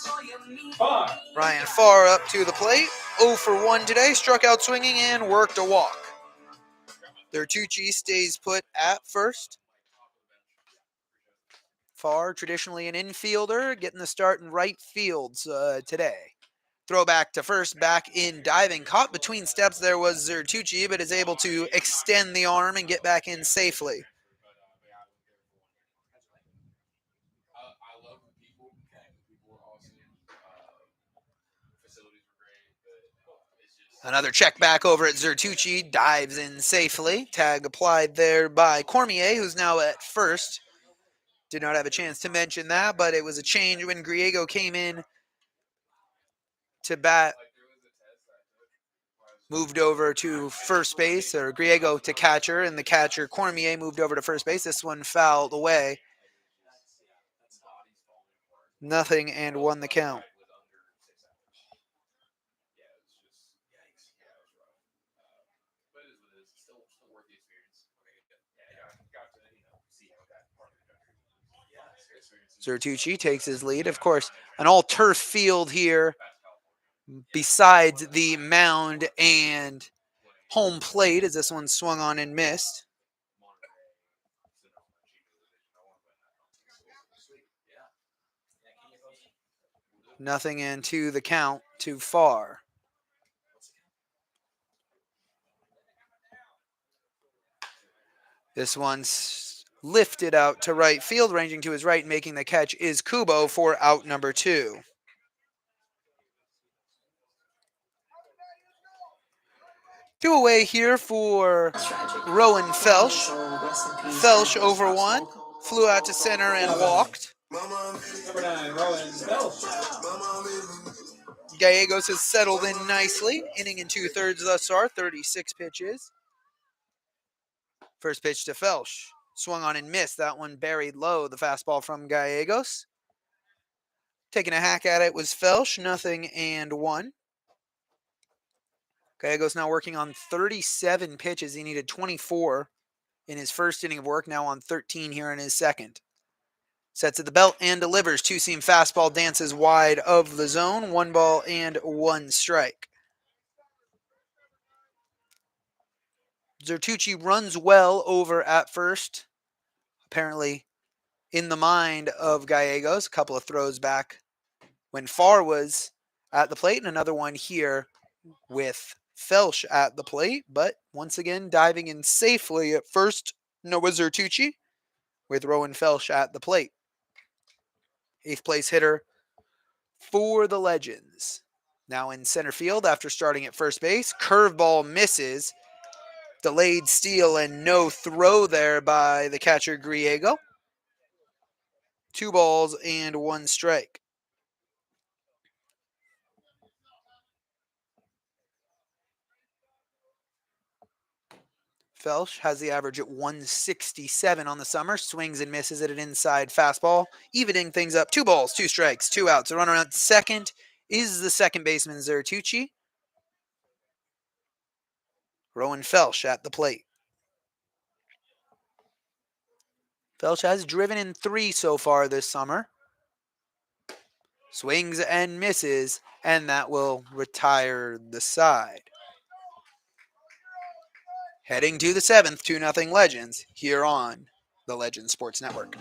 Farr. Ryan Farr up to the plate. 0 for 1 today. Struck out swinging and worked a walk. Zertucci stays put at first. Farr, traditionally an infielder, getting the start in right field today. Throw back to first, back in diving. Caught between steps there was Zertucci, but is able to extend the arm and get back in safely. Another check back over at Zertucci, dives in safely. Tag applied there by Cormier, who's now at first. Did not have a chance to mention that, but it was a change when Griego came in to bat. Moved over to first base, or Griego to catcher, and the catcher, Cormier, moved over to first base. This one fouled away. 0 and 1 the count. Zertucci takes his lead. Of course, an all-turf field here besides the mound and home plate as this one swung on and missed. Nothing into the count, too far. This one's lifted out to right field, ranging to his right, making the catch is Kubo for out number 2. Two away here for Rowan Felsch. Felsch over one, flew out to center and walked. Number 9, Rowan Belch. Gallegos has settled in nicely, inning and 2/3 thus far, 36 pitches. First pitch to Felsch. Swung on and missed. That one buried low, the fastball from Gallegos. Taking a hack at it was Felsch, 0-1. Gallegos now working on 37 pitches. He needed 24 in his first inning of work, now on 13 here in his second. Sets at the belt and delivers. Two-seam fastball dances wide of the zone. 1-1 strike. Zertucci runs well over at first. Apparently in the mind of Gallegos. A couple of throws back when Farr was at the plate, and another one here with Felsch at the plate. But once again, diving in safely at first, Noah Zertucci with Rowan Felsch at the plate. 8th place hitter for the Legends. Now in center field after starting at first base. Curveball misses. Delayed steal and no throw there by the catcher Griego. 2-1 strike. Felsch has the average at 167 on the summer. Swings and misses at an inside fastball. Evening things up. 2 strikes, 2 outs. The runner on second is the second baseman Zertucci. Rowan Felsch at the plate. Felsch has driven in 3 so far this summer. Swings and misses, and that will retire the side. Heading to the 7th, 2-0 Legends here on the Legends Sports Network.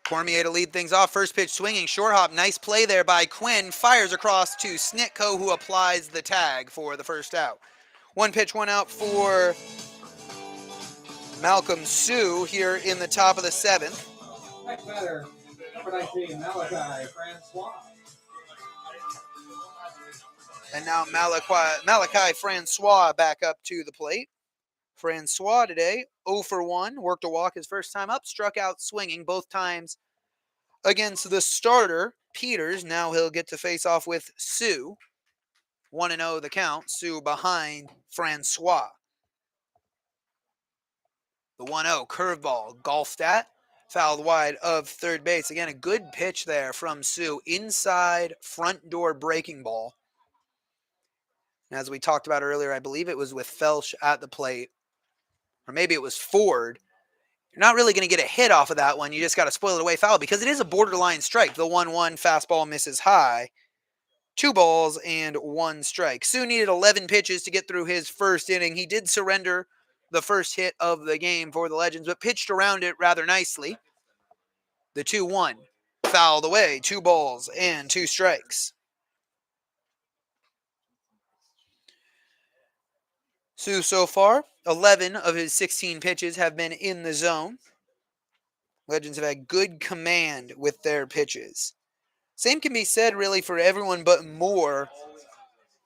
Cormier to lead things off. First pitch swinging, short hop. Nice play there by Quinn. Fires across to Snitko, who applies the tag for the first out. 1 pitch, 1 out for Malcolm Sue here in the top of the 7th. Next batter, number 19, Malachi Francois. And now Malachi Francois back up to the plate. Francois today, 0-1, worked a walk his first time up, struck out swinging both times against the starter, Peters. Now he'll get to face off with Sue. 1-0 the count, Sue behind Francois. The 1-0 curveball, golfed at, fouled wide of third base. Again, a good pitch there from Sue, inside front door breaking ball. And as we talked about earlier, I believe it was with Felsch at the plate, or maybe it was Ford. You're not really going to get a hit off of that one. You just got to spoil it away foul because it is a borderline strike. The 1-1 fastball misses high. 2 balls and 1 strike. Sue needed 11 pitches to get through his first inning. He did surrender the first hit of the game for the Legends, but pitched around it rather nicely. The 2-1 fouled away, 2 balls and 2 strikes. Sue so far, 11 of his 16 pitches have been in the zone. Legends have had good command with their pitches. Same can be said really for everyone but more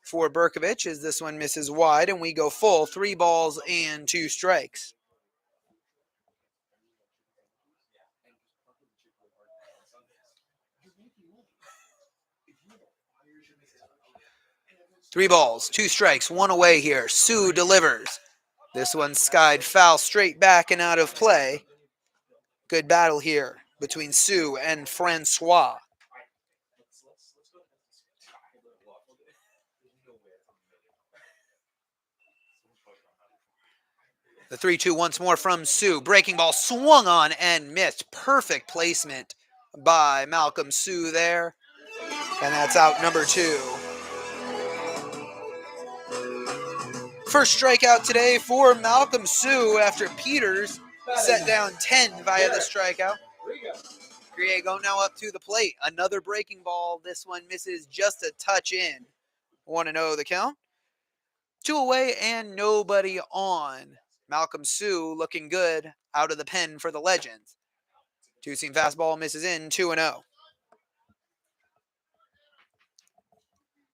for Bercovich as this one misses wide and we go full, 3 balls and 2 strikes. Three balls, 2 strikes, 1 away here. Sue delivers. This one skied foul straight back and out of play. Good battle here between Sue and Francois. The 3-2 once more from Sue. Breaking ball swung on and missed. Perfect placement by Malcolm Sue there. And that's out number 2. First strikeout today for Malcolm Sue after Peters set down 10 via the strikeout. Griego now up to the plate. Another breaking ball. This one misses just a touch in. 1-0 the count. 2 away and nobody on. Malcolm Sue looking good out of the pen for the Legends. 2-seam fastball misses in, 2-0.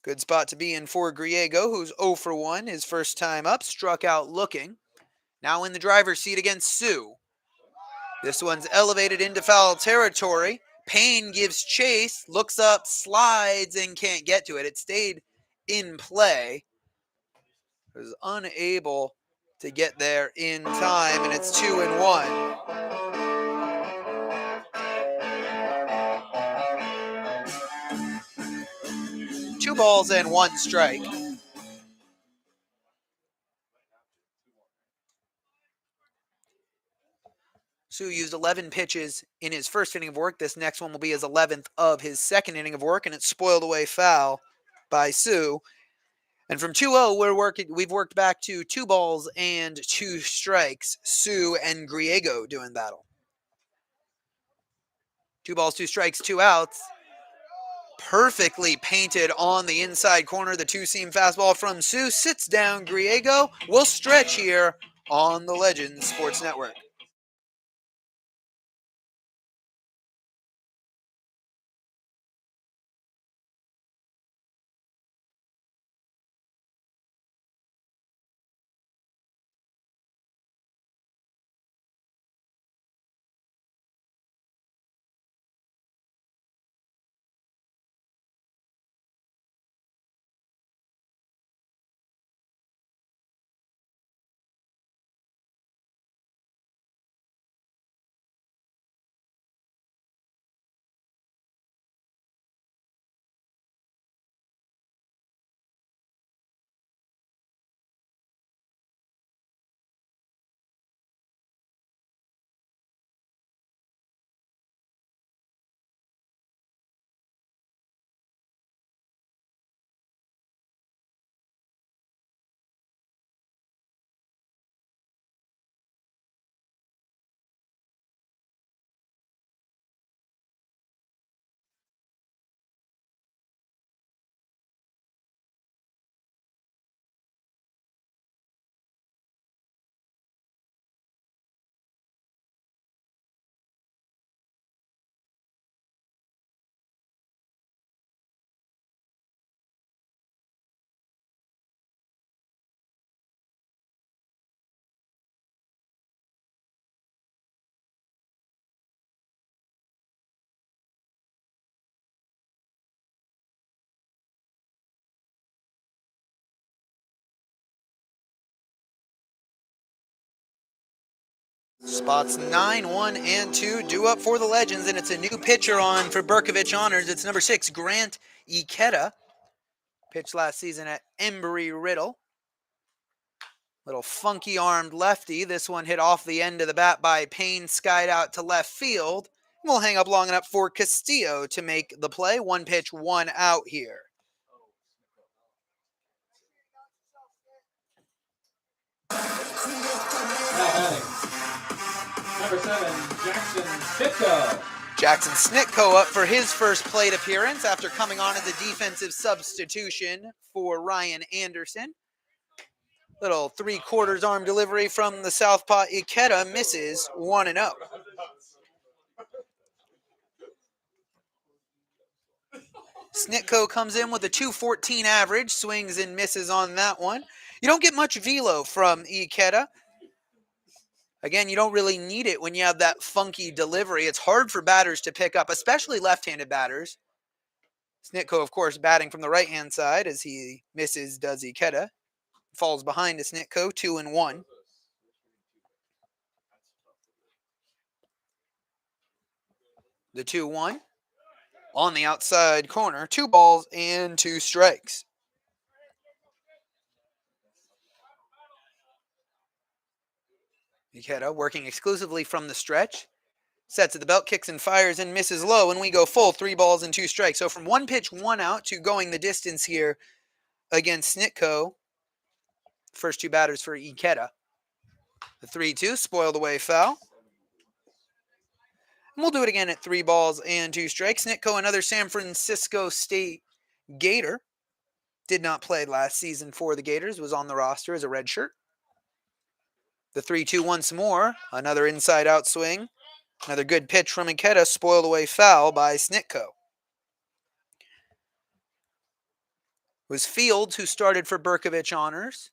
Good spot to be in for Griego, who's 0 for 1. His first time up, struck out looking. Now in the driver's seat against Sue. This one's elevated into foul territory. Payne gives chase, looks up, slides, and can't get to it. It stayed in play. Was unable to get there in time, and it's 2-1. 2 balls and 1 strike. Sue used 11 pitches in his first inning of work. This next one will be his 11th of his second inning of work, and it's spoiled away foul by Sue. And from 2-0, we've worked back to 2 balls and 2 strikes. Sue and Griego doing battle. 2 balls, 2 strikes, 2 outs. Perfectly painted on the inside corner. The 2-seam fastball from Sue sits down. Griego will stretch here on the Legends Sports Network. Spots 9, 1, and 2 due up for the Legends, and it's a new pitcher on for Bercovich Honors. It's number 6, Grant Ikeda. Pitched last season at Embry-Riddle. Little funky-armed lefty. This one hit off the end of the bat by Payne, skied out to left field. We'll hang up long enough for Castillo to make the play. 1 pitch, 1 out here. Number 7, Jackson Snitko. Jackson Snitko up for his first plate appearance after coming on as a defensive substitution for Ryan Anderson. Little 3/4 arm delivery from the southpaw Ikeda misses 1-0. Snitko comes in with a 214 average, swings and misses on that one. You don't get much velo from Ikeda. Again, you don't really need it when you have that funky delivery. It's hard for batters to pick up, especially left-handed batters. Snitko, of course, batting from the right-hand side as he misses does Ikeda. Falls behind to Snitko, 2-1. The 2-1 on the outside corner, 2 balls and 2 strikes. Ikeda working exclusively from the stretch. Sets at the belt, kicks and fires, and misses low, and we go full, 3 balls and 2 strikes. So from 1 pitch, 1 out to going the distance here against Snitko. First 2 batters for Ikeda. The 3-2, spoiled away foul. And we'll do it again at 3 balls and 2 strikes. Snitko, another San Francisco State Gator. Did not play last season for the Gators, was on the roster as a red shirt. The 3-2 once more, another inside-out swing. Another good pitch from Ikeda, spoiled away foul by Snitko. It was Fields who started for Bercovich honors.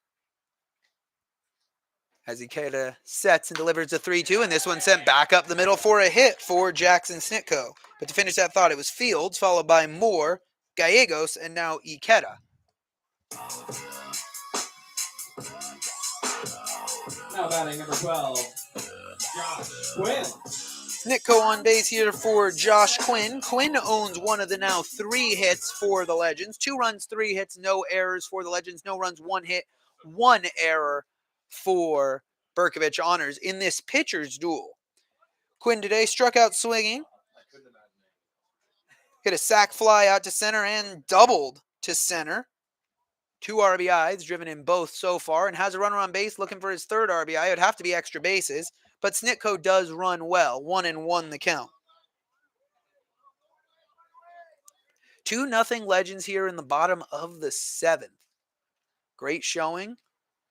As Ikeda sets and delivers a 3-2, and this one sent back up the middle for a hit for Jackson Snitko. But to finish that thought, it was Fields, followed by Moore, Gallegos, and now Ikeda. Now batting number 12, Josh Quinn. Snitko on base here for Josh Quinn. Quinn owns one of the now 3 hits for the Legends. 2 runs, 3 hits, no errors for the Legends. No runs, 1 hit, 1 error for Bercovich honors in this pitcher's duel. Quinn today struck out swinging. Hit a sac fly out to center and doubled to center. 2 RBIs driven in both so far, and has a runner on base looking for his 3rd RBI. It would have to be extra bases, but Snitko does run well. 1-1 the count. 2-0 Legends here in the bottom of the 7th. Great showing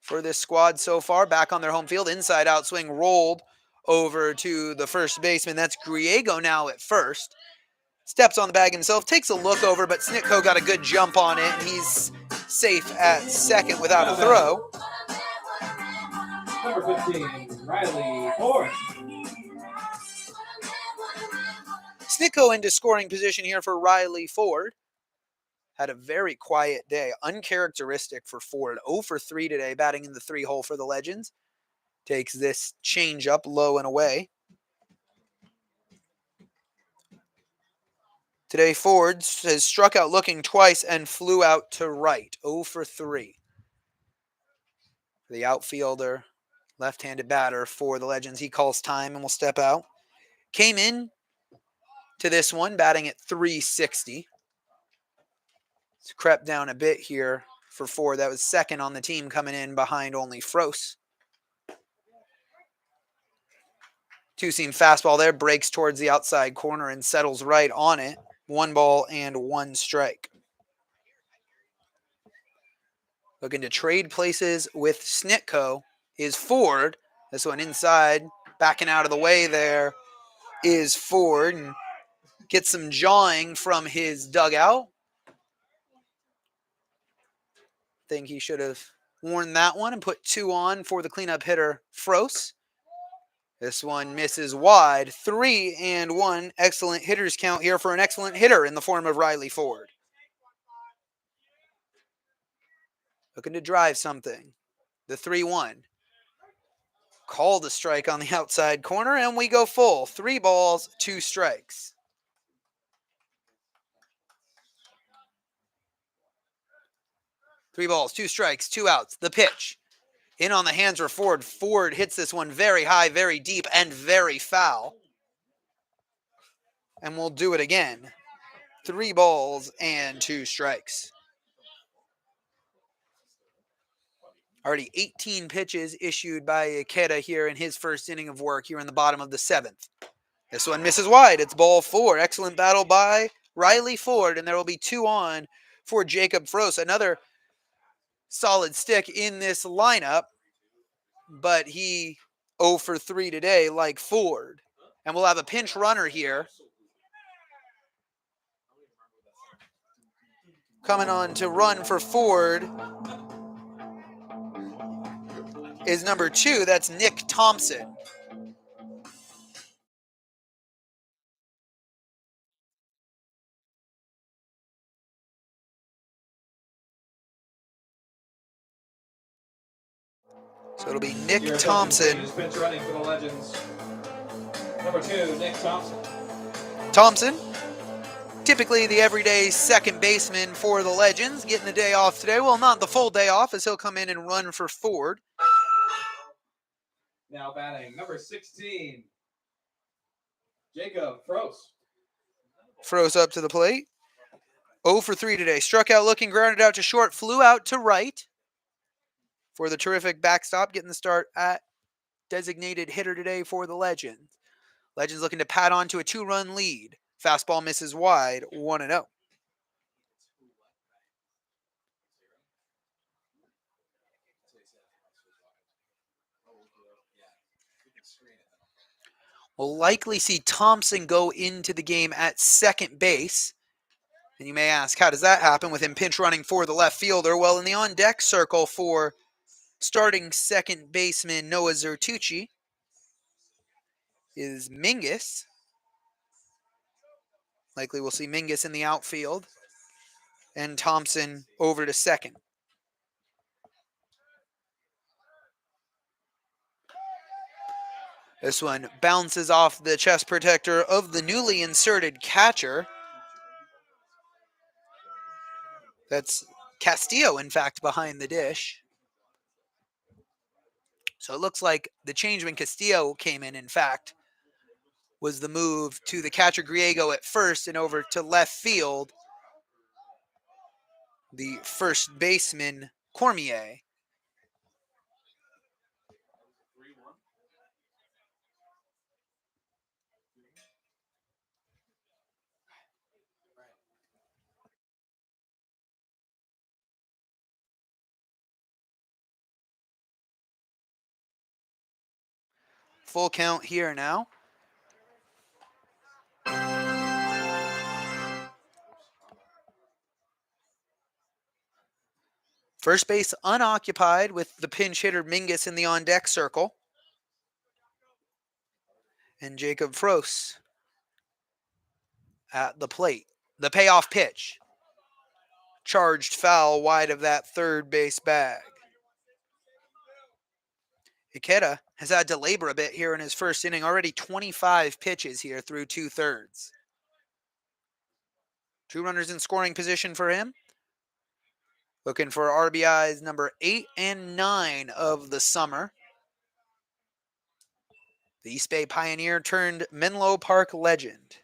for this squad so far. Back on their home field, inside out swing rolled over to the first baseman. That's Griego now at first. Steps on the bag himself, takes a look over, but Snitko got a good jump on it, and he's safe at second without a throw. Number 15, Riley Ford. Snitko into scoring position here for Riley Ford. Had a very quiet day, uncharacteristic for Ford. 0 for 3 today, batting in the 3 hole for the Legends. Takes this change up low and away. Today, Ford has struck out looking twice and flew out to right. 0 for 3. The outfielder, left-handed batter for the Legends. He calls time and will step out. Came in to this one, batting at 360. It's crept down a bit here for Ford. That was second on the team, coming in behind only Froese. 2-seam fastball there, breaks towards the outside corner and settles right on it. 1 ball and 1 strike. Looking to trade places with Snitko is Ford. This one inside, backing out of the way there is Ford. And gets some jawing from his dugout. Think he should have worn that one and put 2 on for the cleanup hitter, Froese. This one misses wide. 3-1. Excellent hitters count here for an excellent hitter in the form of Riley Ford. Looking to drive something. The 3-1. Called a strike on the outside corner, and we go full. 3 balls, 2 strikes. Three balls, 2 strikes, 2 outs. The pitch. In on the hands for Ford. Ford hits this one very high, very deep, and very foul. And we'll do it again. 3 balls and 2 strikes. Already 18 pitches issued by Ikeda here in his first inning of work here in the bottom of the seventh. This one misses wide. It's ball four. Excellent battle by Riley Ford, and there will be 2 on for Jacob Frost. Another solid stick in this lineup, but he 0 for 3 today like Ford. And we'll have a pinch runner here. Coming on to run for Ford is number 2. That's Nick Thompson. So it'll be Nick Thompson. Pinch running for the Legends. Number 2, Nick Thompson. Thompson, typically the everyday second baseman for the Legends, getting the day off today. Well, not the full day off, as he'll come in and run for Ford. Now batting, number 16, Jacob Frost. Froze up to the plate. 0 for 3 today. Struck out looking, grounded out to short, flew out to right for the terrific backstop, getting the start at designated hitter today for the Legends. Legends looking to pad on to a 2-run lead. Fastball misses wide, 1-0. We'll likely see Thompson go into the game at second base. And you may ask, how does that happen with him pinch running for the left fielder? Well, in the on-deck circle for starting second baseman Noah Zertucci is Mingus. Likely we'll see Mingus in the outfield and Thompson over to second. This one bounces off the chest protector of the newly inserted catcher. That's Castillo, in fact, behind the dish. So it looks like the change when Castillo came in fact, was the move to the catcher Griego at first and over to left field, the first baseman Cormier. Full count here now. First base unoccupied with the pinch hitter Mingus in the on-deck circle. And Jacob Frost at the plate. The payoff pitch. Charged foul wide of that third base bag. Ikeda has had to labor a bit here in his first inning. Already 25 pitches here through 2/3. 2 runners in scoring position for him. Looking for RBIs number 8 and 9 of the summer. The East Bay Pioneer turned Menlo Park legend.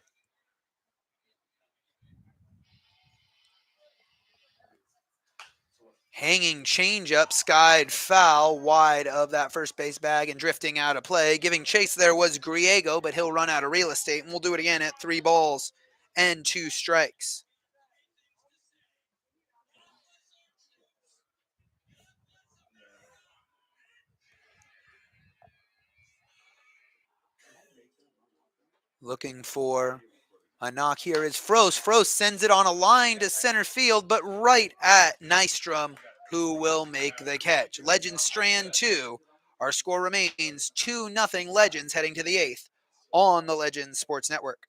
Hanging changeup, skied foul wide of that first base bag and drifting out of play. Giving chase there was Griego, but he'll run out of real estate, and we'll do it again at 3 balls and 2 strikes. Looking for a knock here is Frost. Frost sends it on a line to center field, but right at Nystrom, who will make the catch. Legends strand 2. Our score remains 2-0 Legends heading to the 8th on the Legends Sports Network.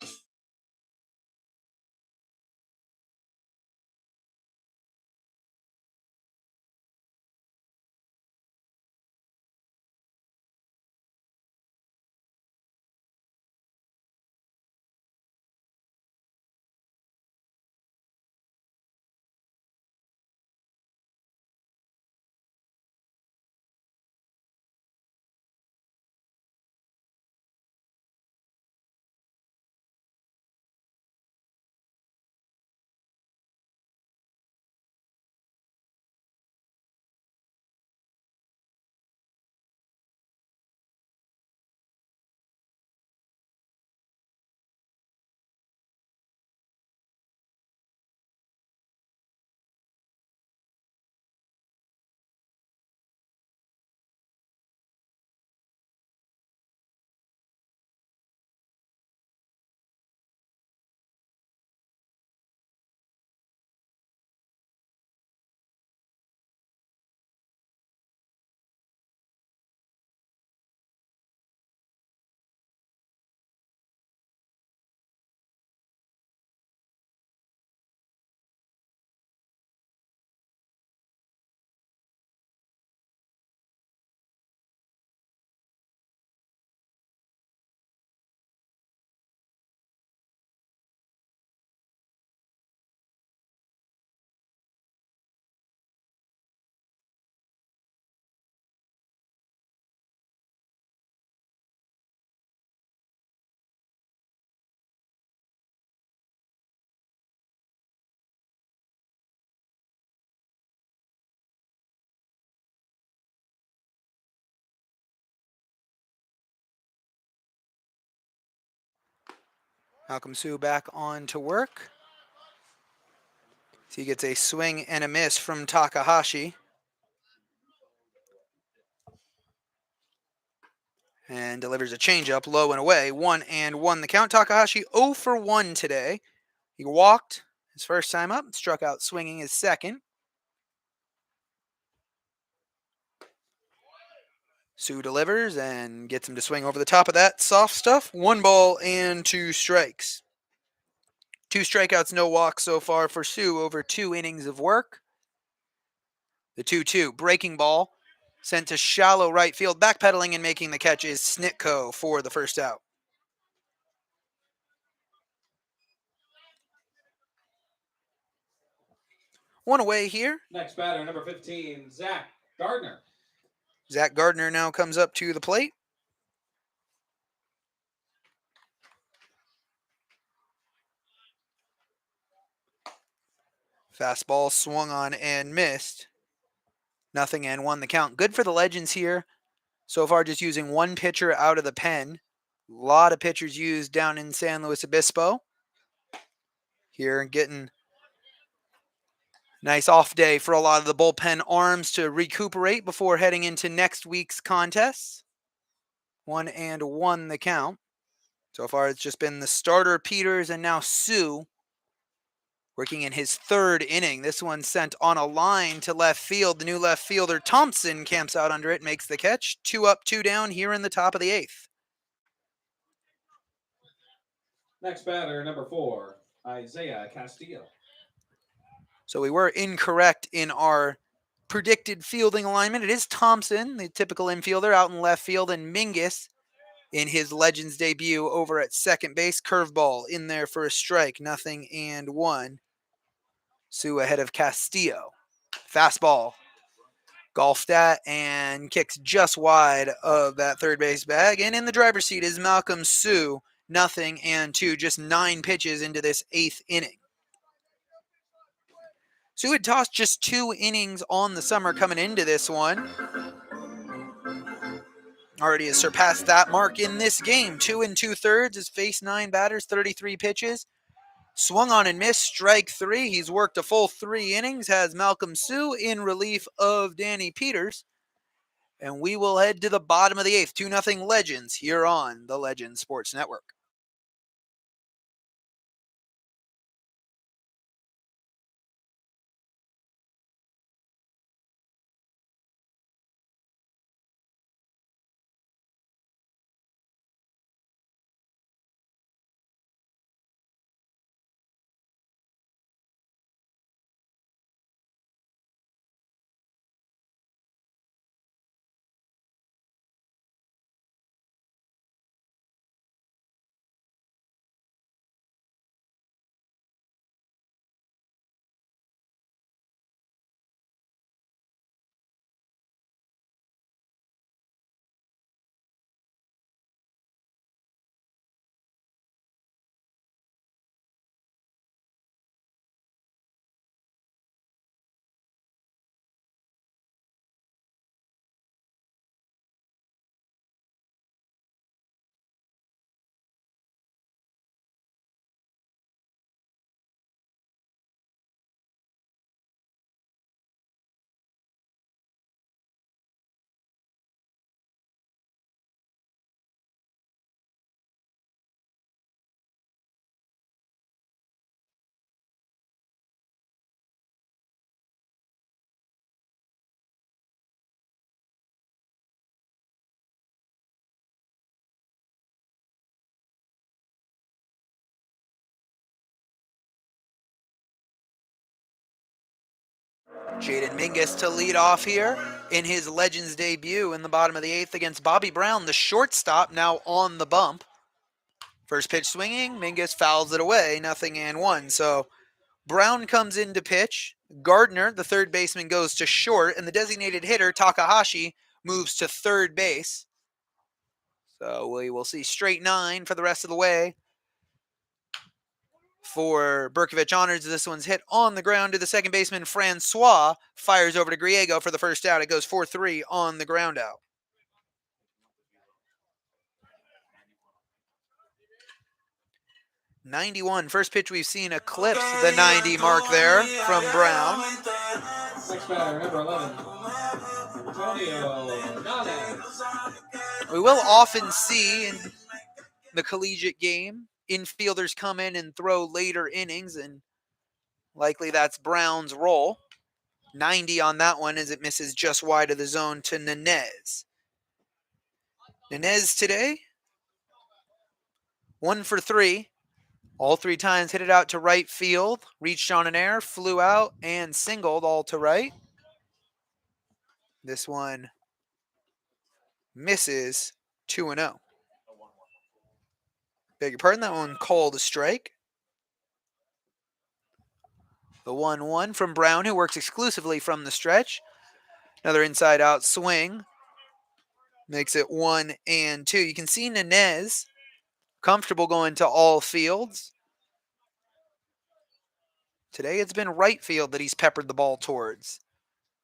Malcolm Sue back on to work. So he gets a swing and a miss from Takahashi. And delivers a changeup low and away. 1-1 the count. Takahashi 0 for 1 today. He walked his first time up, struck out swinging his second. Sue delivers and gets him to swing over the top of that soft stuff. 1 ball and 2 strikes. 2 strikeouts, no walks so far for Sue over 2 innings of work. The 2-2 breaking ball sent to shallow right field. Backpedaling and making the catch is Snitko for the first out. One away here. Next batter, number 15, Zach Gardner. Zach Gardner now comes up to the plate. Fastball swung on and missed. 0-1 the count. Good for the Legends here. So far, just using one pitcher out of the pen. A lot of pitchers used down in San Luis Obispo. Here getting nice off day for a lot of the bullpen arms to recuperate before heading into next week's contests. 1-1 the count. So far, it's just been the starter Peters and now Sue working in his third inning. This one sent on a line to left field. The new left fielder Thompson camps out under it, makes the catch. 2 up, 2 down here in the top of the 8th. Next batter, number 4, Isaiah Castillo. So we were incorrect in our predicted fielding alignment. It is Thompson, the typical infielder, out in left field, and Mingus in his Legends debut over at second base. Curveball in there for a strike. 0-1. Sue ahead of Castillo. Fastball golfed at and kicks just wide of that third base bag. And in the driver's seat is Malcolm Sue. 0-2. Just 9 pitches into this 8th inning. Sue had tossed just 2 innings on the summer coming into this one. Already has surpassed that mark in this game. 2 2/3 has faced 9 batters, 33 pitches. Swung on and missed, strike 3. He's worked a full 3 innings, has Malcolm Sue in relief of Danny Peters. And we will head to the bottom of the 8th. 2-0 Legends here on the Legends Sports Network. Jaden Mingus to lead off here in his Legends debut in the bottom of the 8th against Bobby Brown, the shortstop, now on the bump. First pitch swinging, Mingus fouls it away, 0-1. So Brown comes in to pitch. Gardner, the third baseman, goes to short, and the designated hitter, Takahashi, moves to third base. So we will see straight 9 for the rest of the way. For Bercovich honors, this one's hit on the ground to the second baseman, Francois. Fires over to Griego for the first out. It goes 4-3 on the ground out. 91. First pitch we've seen eclipse the 90 mark there from Brown. Next batter, number 11. Antonio Nunez. We will often see in the collegiate game infielders come in and throw later innings, and likely that's Brown's role. 90 on that one as it misses just wide of the zone to Nunez. Nunez today, 1 for 3. All 3 times hit it out to right field, reached on an air, flew out, and singled all to right. This one misses 2-0. Beg your pardon, that one called a strike. The 1-1 from Brown, who works exclusively from the stretch. Another inside-out swing. Makes it 1-2. You can see Nunez comfortable going to all fields. Today it's been right field that he's peppered the ball towards.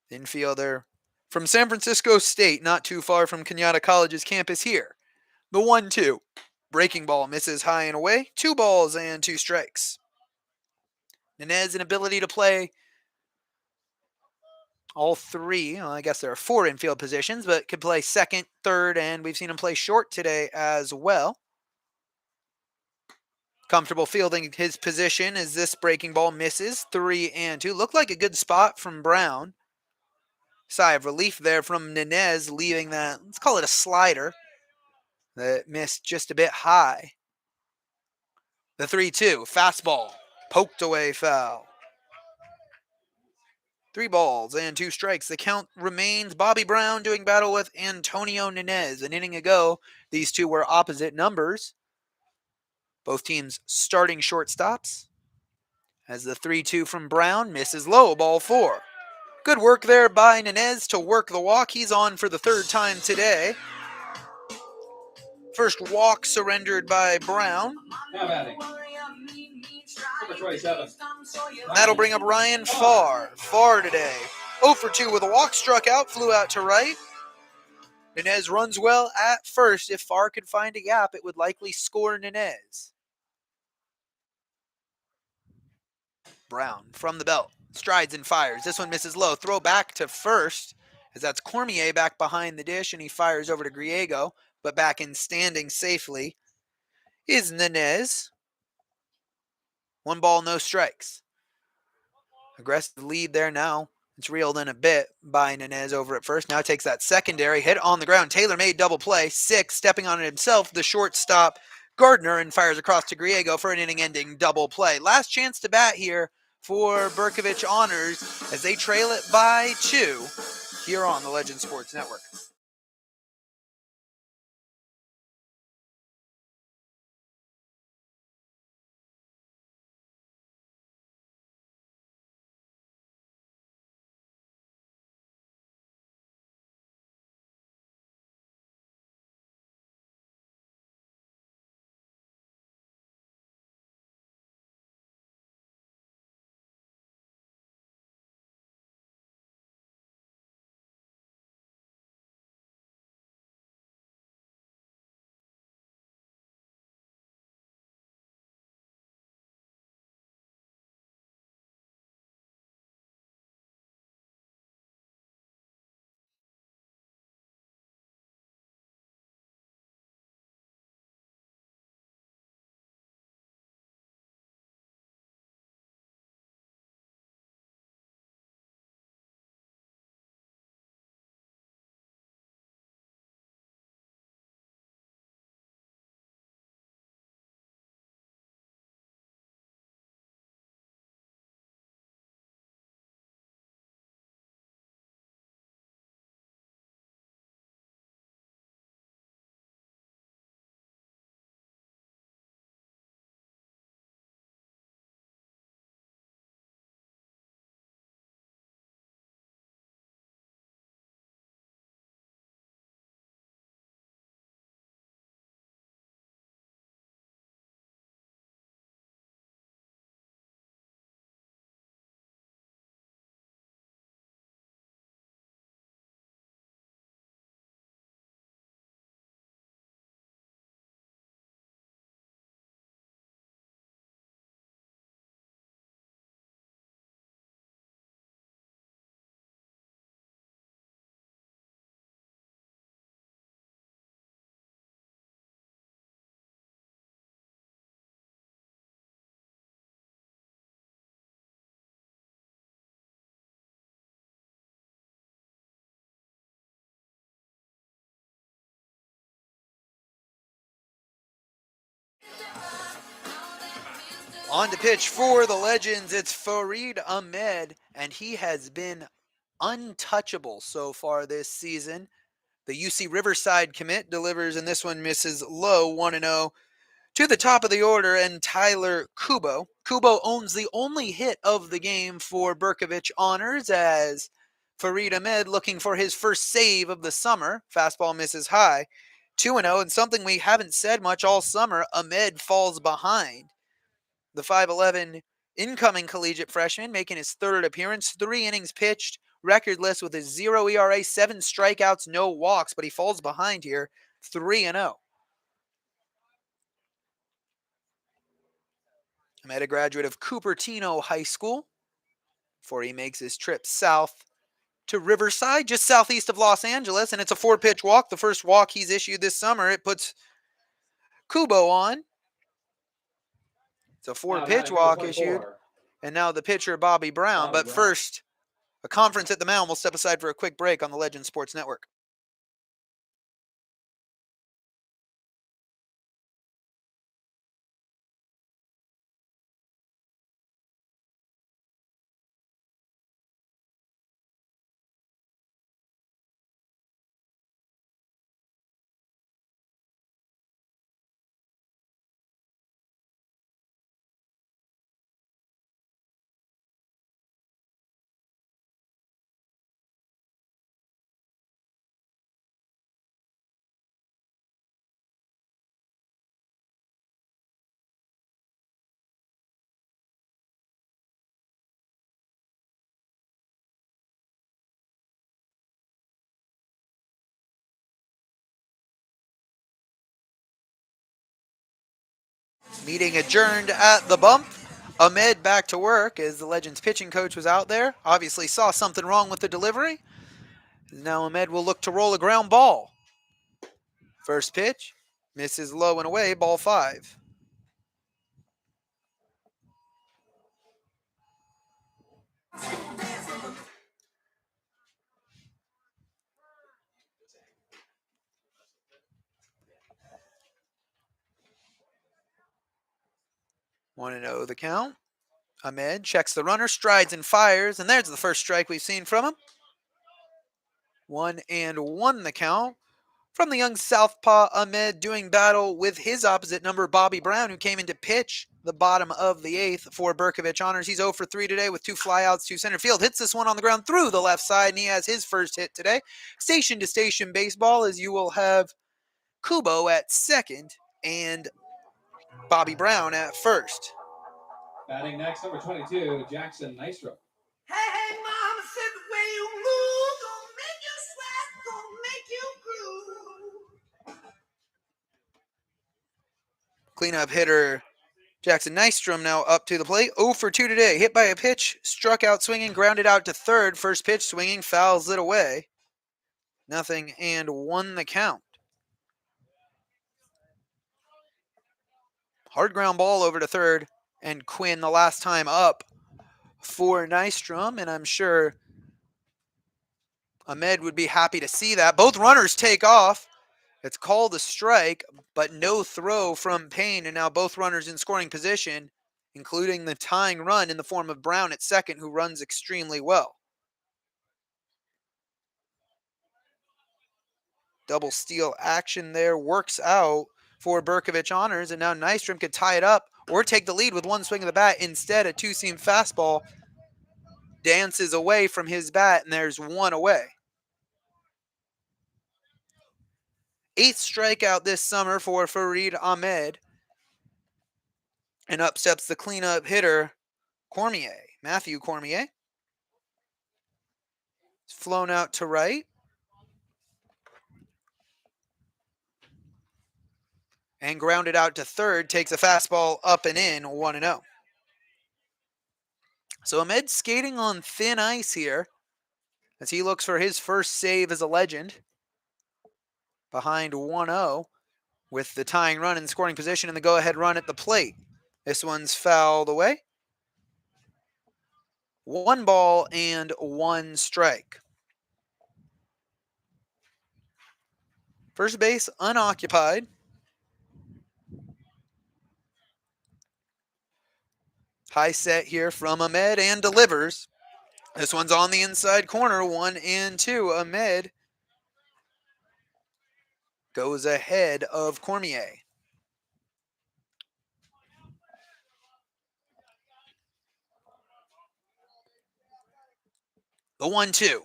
The infielder from San Francisco State, not too far from Kenyatta College's campus here. The 1-2. Breaking ball misses high and away. 2 balls and 2 strikes. Nunez, an ability to play all 3. Well, I guess there are 4 infield positions, but could play second, third, and we've seen him play short today as well. Comfortable fielding his position as this breaking ball misses 3-2. Looked like a good spot from Brown. Sigh of relief there from Nunez, leaving that, let's call it a slider, that missed just a bit high. The 3-2, fastball, poked away foul. 3 balls and 2 strikes. The count remains Bobby Brown doing battle with Antonio Nunez. An inning ago, these two were opposite numbers. Both teams starting shortstops. As the 3-2 from Brown misses low, ball 4. Good work there by Nunez to work the walk. He's on for the 3rd time today. First walk surrendered by Brown. Now batting. Number 27. That'll bring up Ryan Farr. Farr today, 0 for 2 with a walk, struck out, flew out to right. Nunez runs well at first. If Farr could find a gap, it would likely score Nunez. Brown from the belt, strides and fires. This one misses low. Throw back to first, as that's Cormier back behind the dish, and he fires over to Griego, but back in standing safely is Nunez. 1 ball, no strikes. Aggressive lead there now. It's reeled in a bit by Nunez over at first. Now takes that secondary hit on the ground. Taylor made double play. 6, stepping on it himself, the shortstop Gardner, and fires across to Griego for an inning-ending double play. Last chance to bat here for Bercovich Honors as they trail it by 2 here on the Legend Sports Network. On to pitch for the Legends, it's Fareed Ahmed, and he has been untouchable so far this season. The UC Riverside commit delivers, and this one misses low 1-0 to the top of the order, and Tyler Kubo. Kubo owns the only hit of the game for Bercovich honors as Fareed Ahmed looking for his first save of the summer. Fastball misses high. 2-0, and something we haven't said much all summer, Ahmed falls behind. The 5'11 incoming collegiate freshman making his third appearance, 3 innings pitched, recordless with a 0 ERA, 7 strikeouts, no walks, but he falls behind here, 3-0. Ahmed, a graduate of Cupertino High School, before he makes his trip south to Riverside, just southeast of Los Angeles, and it's a 4-pitch walk, the first walk he's issued this summer. It puts Kubo on. It's a 4-pitch walk issued, and now the pitcher, Bobby Brown. But first, a conference at the mound. We'll step aside for a quick break on the Legend Sports Network. Meeting adjourned at the bump. Ahmed back to work as the Legends pitching coach was out there. Obviously saw something wrong with the delivery. Now Ahmed will look to roll a ground ball. First pitch, misses low and away, ball 5. Want to know the count? Ahmed checks the runner, strides and fires, and there's the first strike we've seen from him. 1-1 the count. From the young southpaw, Ahmed doing battle with his opposite number, Bobby Brown, who came in to pitch the bottom of the 8th for Bercovich honors. He's 0 for 3 today with 2 flyouts to center field. Hits this one on the ground through the left side, and he has his first hit today. Station to station baseball, as you will have Kubo at second and Bobby Brown at first. Batting next, number 22, Jackson Nystrom. Hey, mama said the way you move gonna make you sweat, gonna make you groove. Cleanup hitter Jackson Nystrom now up to the plate. 0 for 2 today. Hit by a pitch, struck out swinging, grounded out to third. First pitch swinging, fouls it away. 0-1 the count. Hard ground ball over to third, and Quinn the last time up for Nystrom, and I'm sure Ahmed would be happy to see that. Both runners take off. It's called a strike, but no throw from Payne, and now both runners in scoring position, including the tying run in the form of Brown at second, who runs extremely well. Double steal action there works out for Bercovich honors, and now Nystrom could tie it up or take the lead with one swing of the bat. Instead, a 2-seam fastball dances away from his bat, and there's 1 away. 8th strikeout this summer for Fareed Ahmed. And up steps the cleanup hitter, Cormier, Matthew Cormier. It's flown out to right. And grounded out to third, takes a fastball up and in, 1-0. So Ahmed skating on thin ice here as he looks for his first save as a Legend. Behind 1-0 with the tying run in scoring position and the go-ahead run at the plate. This one's fouled away. 1 ball and 1 strike. First base unoccupied. High set here from Ahmed and delivers. This one's on the inside corner, 1-2. Ahmed goes ahead of Cormier. The 1-2.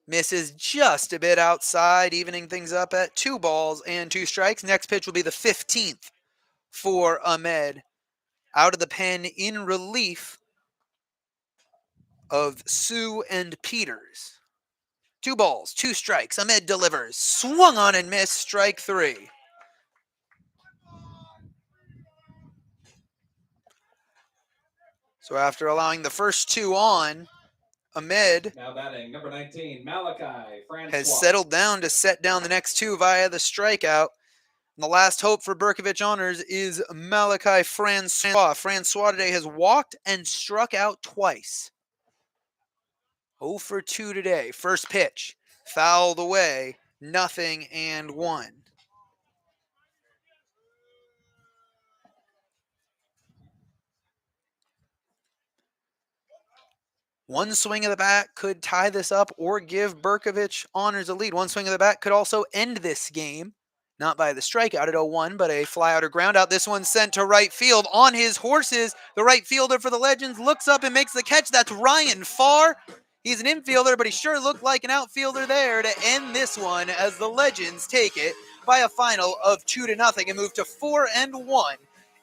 Misses just a bit outside, evening things up at 2 balls and 2 strikes. Next pitch will be the 15th for Ahmed. Out of the pen in relief of Sue and Peters. 2 balls, 2 strikes. Ahmed delivers. Swung on and missed. Strike 3. So after allowing the first 2 on, Ahmed Now batting number 19, Malachi Francois. has settled down to set down the next 2 via the strikeout. And the last hope for Bercovich Honors is Malachi Francois. Francois today has walked and struck out twice. 0 for 2 today. First pitch, fouled away, 0-1. One swing of the bat could tie this up or give Bercovich Honors a lead. One swing of the bat could also end this game. Not by the strikeout at 0-1, but a fly out or ground out. This one's sent to right field on his horses. The right fielder for the Legends looks up and makes the catch. That's Ryan Farr. He's an infielder, but he sure looked like an outfielder there to end this one as the Legends take it by a final of 2-0 and move to 4-1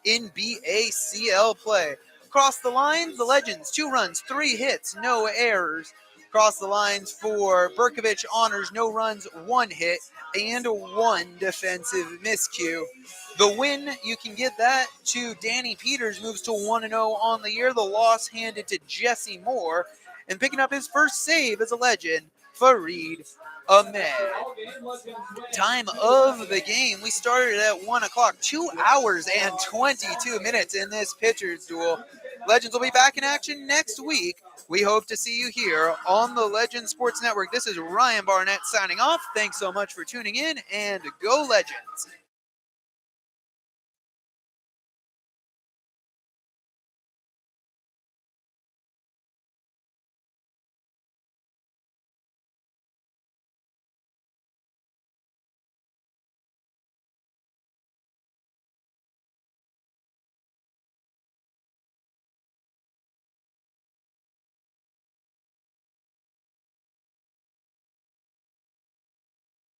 in BACL play. Across the lines, the Legends, 2 runs, 3 hits, no errors. Across the lines for Bercovich Honors, no runs, 1 hit, and 1 defensive miscue. The win, you can get that to Danny Peters, moves to 1-0 on the year. The loss handed to Jesse Moore, and picking up his first save as a Legend, Fareed Ahmed. Time of the game, we started at 1 o'clock, 2 hours and 22 minutes in this pitcher's duel. Legends will be back in action next week. We hope to see you here on the Legends Sports Network. This is Ryan Barnett signing off. Thanks so much for tuning in, and go Legends.